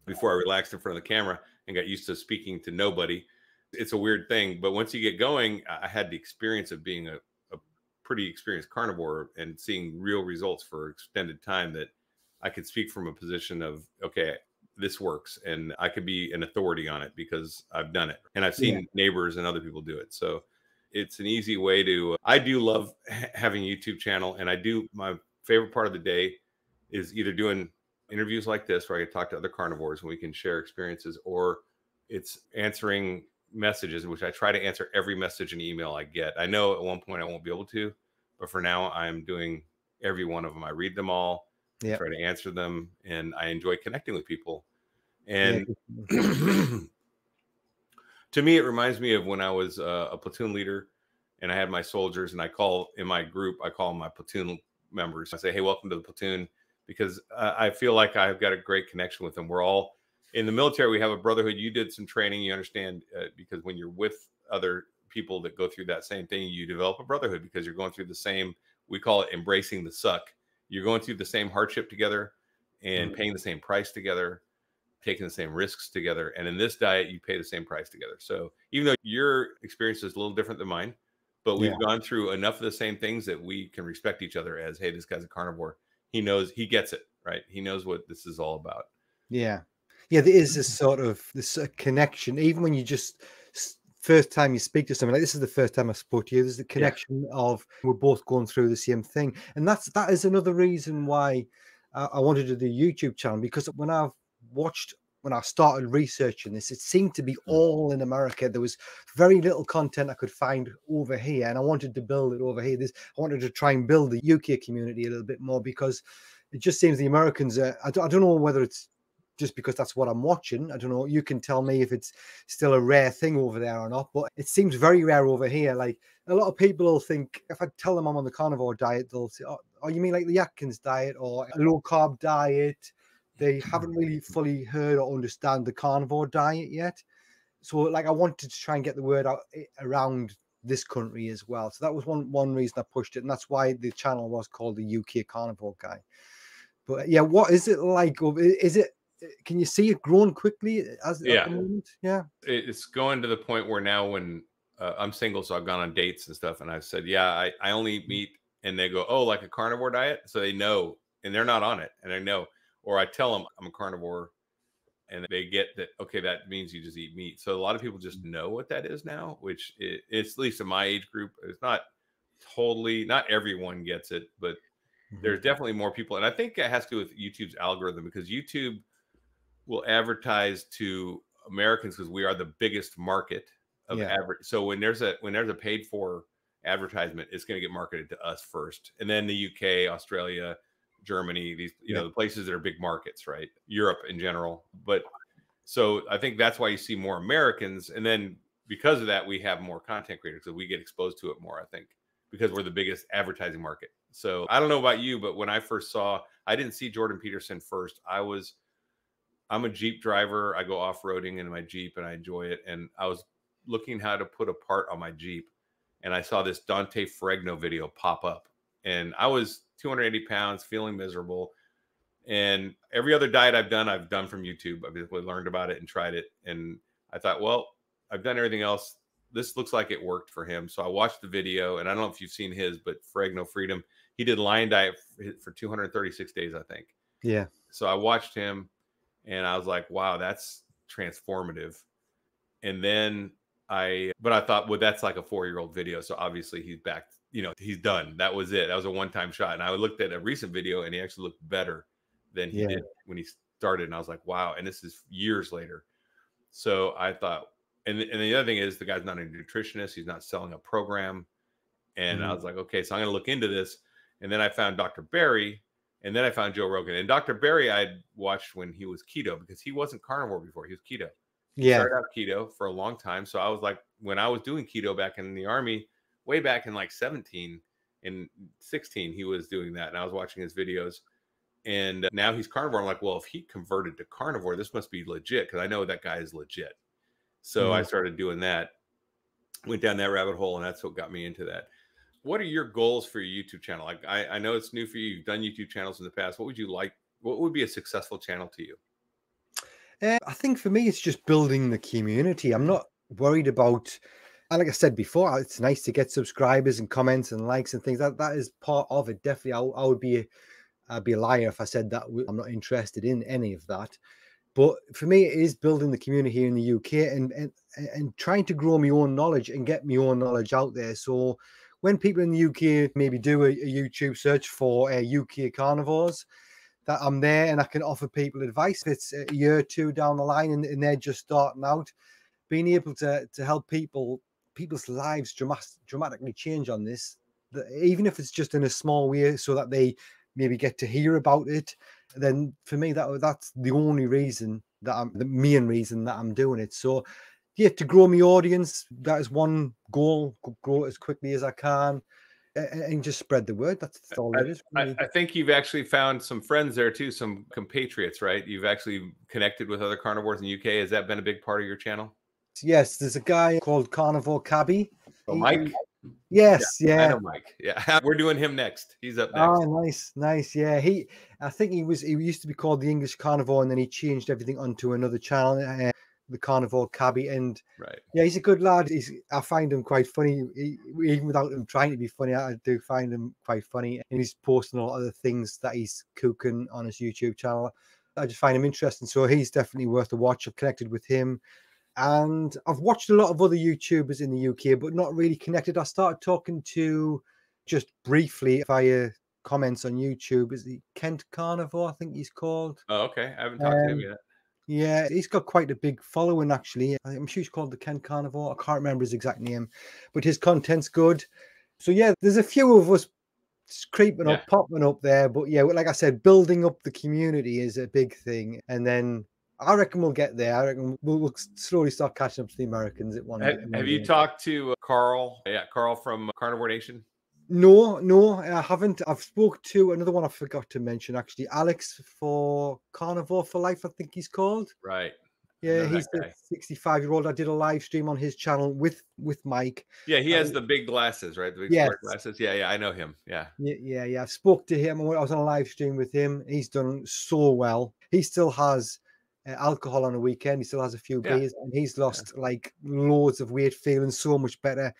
before I relaxed in front of the camera and got used to speaking to nobody. It's a weird thing, but once you get going, I had the experience of being a pretty experienced carnivore and seeing real results for extended time, that I could speak from a position of, okay, this works, and I could be an authority on it because I've done it and I've Yeah. seen neighbors and other people do it. So it's an easy way to, I do love having a YouTube channel, and my favorite part of the day is either doing interviews like this where I get to talk to other carnivores and we can share experiences, or it's answering messages, which I try to answer every message and email I get. I know at one point I won't be able to, but for now I'm doing every one of them. I read them all, I Yeah. try to answer them, and I enjoy connecting with people. Yeah. And to me, it reminds me of when I was a platoon leader and I had my soldiers, and in my group, I call them my platoon members. I say, hey, welcome to the platoon, because I feel like I've got a great connection with them. We're all in the military. We have a brotherhood. You did some training, you understand, because when you're with other people that go through that same thing, you develop a brotherhood because you're going through the same, we call it embracing the suck. You're going through the same hardship together and Mm. paying the same price together, taking the same risks together. And in this diet, you pay the same price together. So even though your experience is a little different than mine, but Yeah. we've gone through enough of the same things that we can respect each other as, hey, this guy's a carnivore. He knows, he gets it, right? He knows what this is all about. Yeah. Yeah, there is this sort of connection, even when you just first time you speak to someone. Like, this is the first time I spoke to you. There's the Yeah. connection of we're both going through the same thing, and that is another reason why I wanted to do YouTube channel, because when I started researching this, it seemed to be Mm. all in America. There was very little content I could find over here, and I wanted to build it over here. I wanted to try and build the UK community a little bit more, because it just seems the Americans are, I don't know whether it's just because that's what I'm watching. I don't know. You can tell me if it's still a rare thing over there or not, but it seems very rare over here. Like, a lot of people will think, if I tell them I'm on the carnivore diet, they'll say, oh, you mean like the Atkins diet or a low carb diet? They haven't really fully heard or understand the carnivore diet yet. So, like, I wanted to try and get the word out around this country as well. So that was one reason I pushed it, and that's why the channel was called the UK Carnivore Guy. But yeah, what is it like? Is it? Can you see it growing quickly as at Yeah. the moment? Yeah. It's going to the point where now, when I'm single, so I've gone on dates and stuff, and I've said, yeah, I only eat meat, and they go, oh, like a carnivore diet, so they know, and they're not on it, and I know, or I tell them I'm a carnivore, and they get that, okay, that means you just eat meat. So a lot of people just know what that is now, which it's, at least in my age group, it's not totally, not everyone gets it, but Mhm. there's definitely more people, and I think it has to do with YouTube's algorithm, because YouTube will advertise to Americans because we are the biggest market of Yeah. average. So when there's a paid for advertisement, it's going to get marketed to us first, and then the UK, Australia, Germany, these, Yeah. the places that are big markets, right? Europe in general. But so I think that's why you see more Americans, and then because of that, we have more content creators, so we get exposed to it more. I think because we're the biggest advertising market. So I don't know about you, but when I first saw, I didn't see Jordan Peterson first. I'm a Jeep driver. I go off roading in my Jeep and I enjoy it. And I was looking how to put a part on my Jeep, and I saw this Dante Ferrigno video pop up. And I was 280 pounds, feeling miserable. And every other diet I've done from YouTube. I've basically learned about it and tried it. And I thought, well, I've done everything else. This looks like it worked for him. So I watched the video, and I don't know if you've seen his, but Ferrigno Freedom, he did lion diet for 236 days, I think. Yeah. So I watched him, and I was like, wow, that's transformative. And then but I thought, well, that's like a 4-year-old video. So obviously he's back, he's done. That was it. That was a one-time shot. And I looked at a recent video, and he actually looked better than he Yeah. did when he started. And I was like, wow. And this is years later. So I thought, and the other thing is, the guy's not a nutritionist. He's not selling a program. And I Mhm. was like, okay, so I'm going to look into this. And then I found Dr. Barry, and then I found Joe Rogan. And Dr. Barry I'd watched when he was keto, because he wasn't carnivore before. He was keto. He Yeah. started out keto for a long time. So I was like, when I was doing keto back in the Army, way back in like 17 and 16, he was doing that. And I was watching his videos. And now he's carnivore. I'm like, well, if he converted to carnivore, this must be legit, because I know that guy is legit. So I Mhm. started doing that. went down that rabbit hole, and that's what got me into that. What are your goals for your YouTube channel? Like, I know it's new for you. You've done YouTube channels in the past. What would you like? What would be a successful channel to you? I think for me, it's just building the community. I'm not worried about, and like I said before, it's nice to get subscribers and comments and likes and things. That is part of it. Definitely, I would be, I'd be a liar if I said that I'm not interested in any of that. But for me, it is building the community here in the UK and trying to grow my own knowledge and get my own knowledge out there. So when people in the UK maybe do a YouTube search for UK carnivores, that I'm there and I can offer people advice. If it's a year or two down the line and they're just starting out, being able to help people's lives dramatically change on this, even if it's just in a small way, so that they maybe get to hear about it. Then for me, that's the only reason that I'm the main reason that I'm doing it. So yeah, to grow my audience, that is one goal. Grow it as quickly as I can, and just spread the word. That's all it is for me. I think you've actually found some friends there too, some compatriots, right? You've actually connected with other carnivores in the UK. Has that been a big part of your channel? Yes, there's a guy called Carnivore Cabby. Oh, Mike? Yes, Yeah, I yeah. know Mike. Yeah, we're doing him next. He's up Oh, next. nice, nice. Yeah, I think he used to be called the English Carnivore, and then he changed everything onto another channel, the Carnivore Cabby. And Right. yeah, he's a good lad. I find him quite funny, even without him trying to be funny. I do find him quite funny, and he's posting a lot of the things that he's cooking on his YouTube channel. I just find him interesting, so he's definitely worth a watch. I've connected with him. And I've watched a lot of other YouTubers in the UK, but not really connected. I started talking to, just briefly via comments on YouTube, is he Kent Carnivore, I think he's called. Oh, okay. I haven't talked to him Um, yet. yeah, he's got quite a big following actually. I'm sure he's called the Kent Carnivore. I can't remember his exact name, but his content's good. So yeah, there's a few of us creeping Yeah. up, popping up there. But yeah, like I said, building up the community is a big thing. And then I reckon we'll get there. I reckon we'll slowly start catching up to the Americans at one Have you day. talked to Carl? Yeah, Carl from Carnivore Nation. No, no, I haven't. I've spoke to another one I forgot to mention actually, Alex for Carnivore for Life, I think he's called. Right. I Yeah, know that he's the guy. 65-year-old. I did a live stream on his channel with Mike. Yeah, he Uh, has the big glasses, right? The big yes, square glasses. Yeah, yeah, I know him. Yeah. yeah. I spoke to him. I was on a live stream with him. He's done so well. He still has alcohol on a weekend. He still has a few Yeah. beers, and he's Yeah. lost like loads of weight, feeling so much better.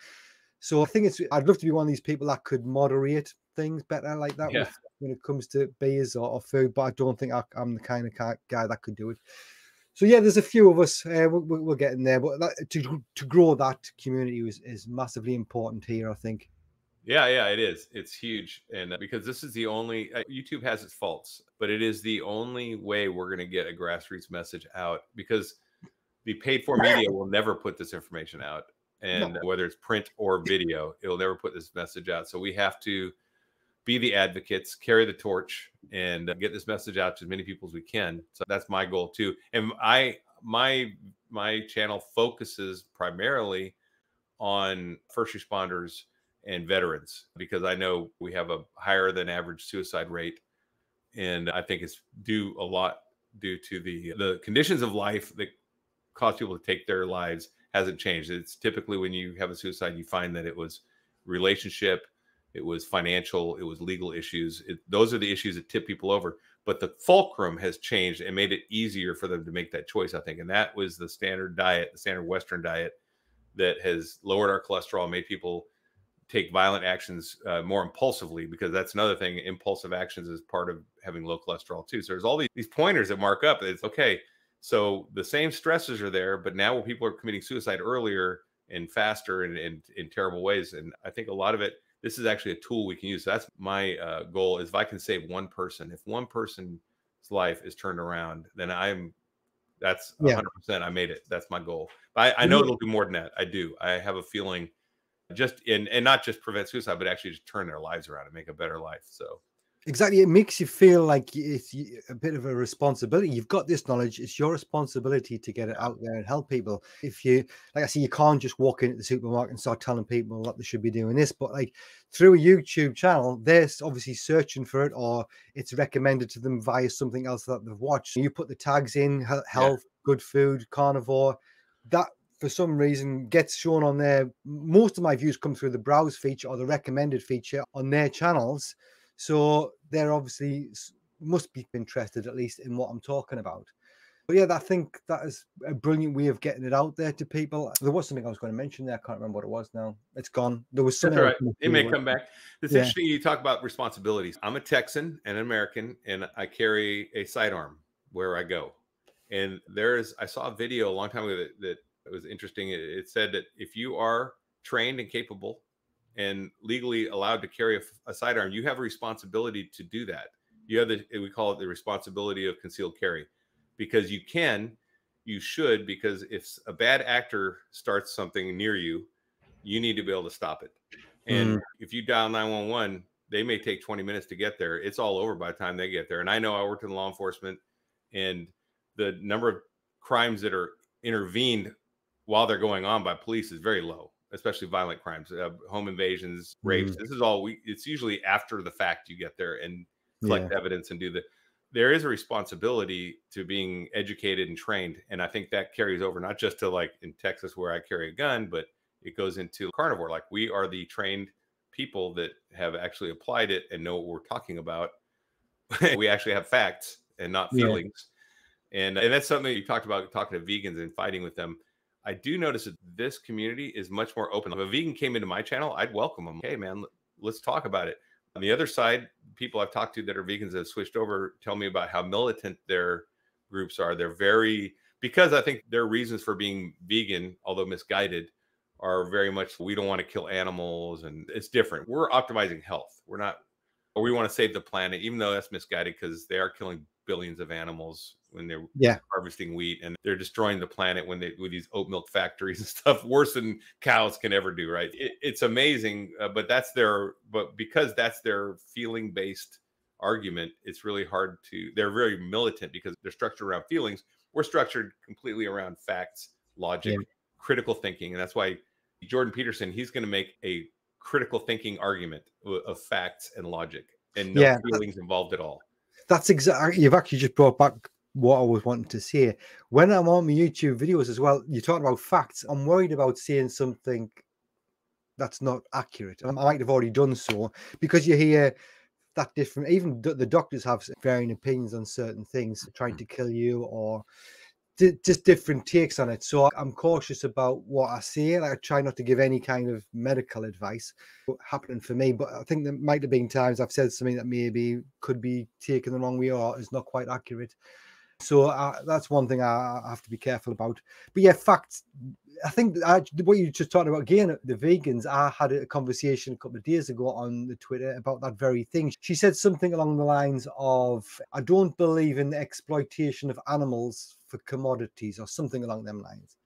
So I think I'd love to be one of these people that could moderate things better like that Yeah. with when it comes to beers or food, but I don't think I'm the kind of guy that could do it. So yeah, there's a few of us. We'll get in there, but to grow that community is massively important here, I think. Yeah, yeah, it is. It's huge. And because this is the only, YouTube has its faults, but it is the only way we're going to get a grassroots message out, because the paid for media will never put this information out. No, And whether it's print or video, it'll never put this message out. So we have to be the advocates, carry the torch, and get this message out to as many people as we can. So that's my goal too. And my channel focuses primarily on first responders and veterans, because I know we have a higher than average suicide rate, and I think it's a lot due to the conditions of life that cause people to take their lives hasn't changed. It's typically when you have a suicide, you find that it was relationship, it was financial, it was legal issues. Those are the issues that tip people over. But the fulcrum has changed and made it easier for them to make that choice, I think. And that was the standard diet, the standard Western diet, that has lowered our cholesterol, made people take violent actions more impulsively, because that's another thing. Impulsive actions is part of having low cholesterol too. So there's all these pointers that mark up. It's okay. So the same stresses are there, but now people are committing suicide earlier and faster and in terrible ways. And I think a lot of it, this is actually a tool we can use. So that's my goal, is if I can save one person, if one person's life is turned around, then that's yeah. 100%. I made it. That's my goal. But I know it'll do more than that. I do. I have a feeling, just and not just prevent suicide, but actually just turn their lives around and make a better life. So Exactly. It makes you feel like it's a bit of a responsibility. You've got this knowledge. It's your responsibility to get it out there and help people. If you, like I say, you can't just walk into the supermarket and start telling people that they should be doing this, but like through a YouTube channel, they're obviously searching for it, or it's recommended to them via something else that they've watched. You put the tags in, yeah, health, good food, carnivore, that for some reason gets shown on their, most of my views come through the browse feature or the recommended feature on their channels. So they're obviously must be interested at least in what I'm talking about. But yeah, I think that is a brilliant way of getting it out there to people. There was something I was going to mention there. I can't remember what it was now. It's gone. There was That's something all else. right. It may come back. It's Yeah. interesting you talk about responsibilities. I'm a Texan and an American, and I carry a sidearm where I go. And I saw a video a long time ago that was interesting. It said that if you are trained and capable and legally allowed to carry a sidearm, you have a responsibility to do that. You have we call it the responsibility of concealed carry, because you should, because if a bad actor starts something near you, you need to be able to stop it. And if you dial 911, they may take 20 minutes to get there. It's all over by the time they get there. And I know I worked in law enforcement, and the number of crimes that are intervened while they're going on by police is very low, especially violent crimes, home invasions, rapes. This is all it's usually after the fact you get there and collect evidence and there is a responsibility to being educated and trained. And I think that carries over, not just to like in Texas where I carry a gun, but it goes into carnivore. Like, we are the trained people that have actually applied it and know what we're talking about. We actually have facts and not feelings. And that's something you talked about, talking to vegans and fighting with them. I do notice that this community is much more open. If a vegan came into my channel, I'd welcome them. Hey man, let's talk about it. On the other side, people I've talked to that are vegans that have switched over tell me about how militant their groups are. They're because I think their reasons for being vegan, although misguided, are very much, we don't want to kill animals, and it's different. We're optimizing health. We're not, or we want to save the planet, even though that's misguided, because they are killing billions of animals when they're harvesting wheat, and they're destroying the planet with these oat milk factories and stuff, worse than cows can ever do. Right? It's amazing, but because that's their feeling based argument, it's really hard to. They're very militant because they're structured around feelings. We're structured completely around facts, logic, critical thinking, and that's why Jordan Peterson, he's going to make a critical thinking argument of facts and logic, and no feelings involved at all. That's exactly, you've actually just brought back what I was wanting to say. When I'm on my YouTube videos as well, you're talking about facts. I'm worried about saying something that's not accurate. I might have already done so, because you hear that different, even the doctors have varying opinions on certain things, trying to kill you, or just different takes on it. So I'm cautious about what I say. I try not to give any kind of medical advice happening for me, but I think there might have been times I've said something that maybe could be taken the wrong way or is not quite accurate. So that's one thing I have to be careful about. But yeah, facts. I think what you just talked about again, the vegans, I had a conversation a couple of days ago on the Twitter about that very thing. She said something along the lines of, I don't believe in the exploitation of animals for commodities, or something along them lines.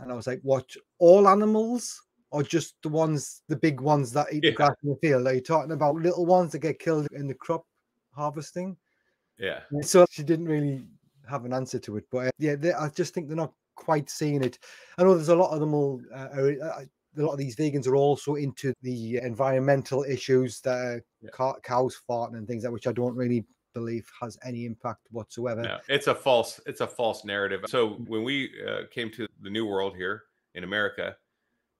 And I was like, what, all animals, or just the big ones that eat the grass in the field? Are you talking about little ones that get killed in the crop harvesting? Yeah. So she didn't really have an answer to it, but I just think they're not quite seeing it. I know there's a lot of them a lot of these vegans are also into the environmental issues, that cows farting and things, which I don't really believe has any impact whatsoever. No, it's a false narrative. So when we came to the New World here in America,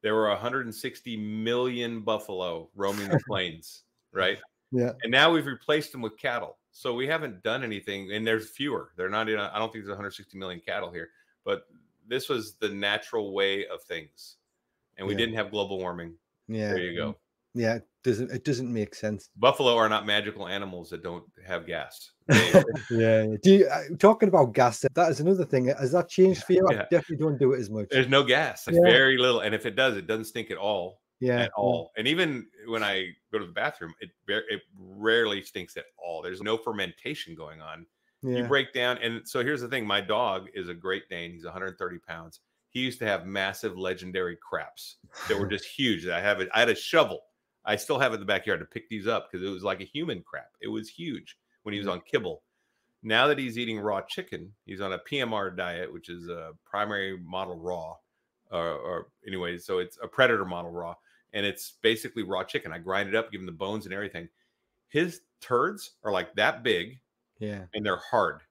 there were 160 million buffalo roaming the plains, right? Yeah. And now we've replaced them with cattle. So we haven't done anything, and there's fewer. They're not I don't think there's 160 million cattle here, but this was the natural way of things. And we didn't have global warming. Yeah. There you go. Yeah, it doesn't make sense. Buffalo are not magical animals that don't have gas. Yeah. Do you, talking about gas, that is another thing. Has that changed for you? I definitely don't do it as much. There's no gas. It's very little, and if it does, it doesn't stink at all. At all. And even when I go to the bathroom, it rarely stinks at all. There's no fermentation going on. You break down, and so here's the thing: my dog is a Great Dane. He's 130 pounds. He used to have massive, legendary craps that were just huge. I had a shovel. I still have it in the backyard to pick these up because it was like a human crap. It was huge when he was on kibble. Now that he's eating raw chicken, he's on a PMR diet, which is a primary model raw, or anyway, so it's a predator model raw, and it's basically raw chicken. I grind it up, give him the bones and everything. His turds are like that big, and they're hard,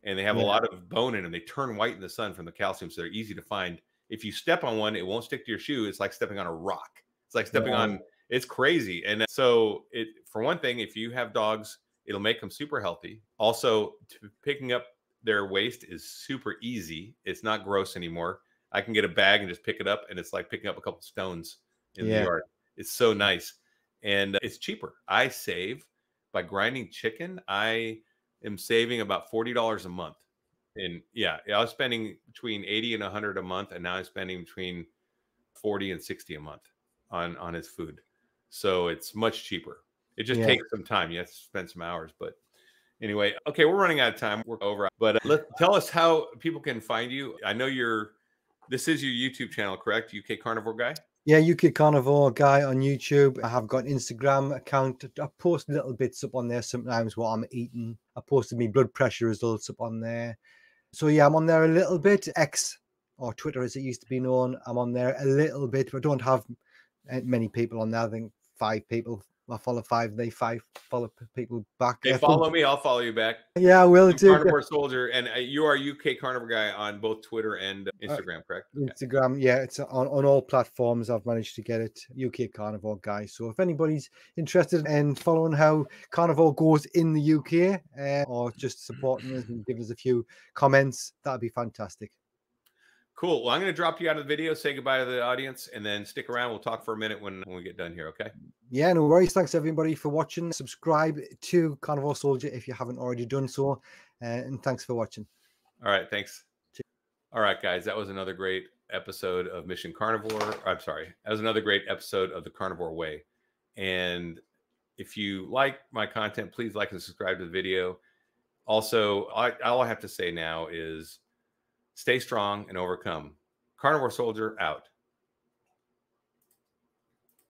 and they have a lot of bone in them. They turn white in the sun from the calcium, so they're easy to find. if you step on one, it won't stick to your shoe. It's like stepping on a rock. It's like stepping Wow. on, it's crazy. And so it, for one thing, if you have dogs, it'll make them super healthy. Also, picking up their waste is super easy. It's not gross anymore. I can get a bag and just pick it up, and it's like picking up a couple stones in the yard. It's so nice. And it's cheaper. I save by grinding chicken. I am saving about $40 a month. And yeah, I was spending between 80 and 100 a month, and now I'm spending between 40 and 60 a month on his food. So it's much cheaper. It just takes some time. You have to spend some hours, but anyway, okay, we're running out of time. We're over. But tell us how people can find you. I know this is your YouTube channel, correct? UK Carnivore Guy? Yeah, UK Carnivore Guy on YouTube. I have got an Instagram account. I post little bits up on there sometimes what I'm eating. I posted my blood pressure results up on there. So yeah, I'm on there a little bit. X, or Twitter as it used to be known, I'm on there a little bit, but I don't have many people on there. I think 5 people. I follow 5, they 5 follow people back. Hey, follow me, I'll follow you back. Yeah, I will too. Carnivore Soldier, and you are UK Carnivore Guy on both Twitter and Instagram, correct? Okay. Instagram, yeah, it's on all platforms. I've managed to get it. UK Carnivore Guy. So if anybody's interested in following how Carnivore goes in the UK, or just supporting us and give us a few comments, that'd be fantastic. Cool. Well, I'm going to drop you out of the video, say goodbye to the audience, and then stick around. We'll talk for a minute when we get done here, okay? Yeah, no worries. Thanks, everybody, for watching. Subscribe to Carnivore Soldier if you haven't already done so. And thanks for watching. All right, thanks. All right, guys, that was another great episode of Mission Carnivore. I'm sorry. That was another great episode of the Carnivore Way. And if you like my content, please like and subscribe to the video. Also, all I have to say now is stay strong and overcome. Carnivore Soldier out.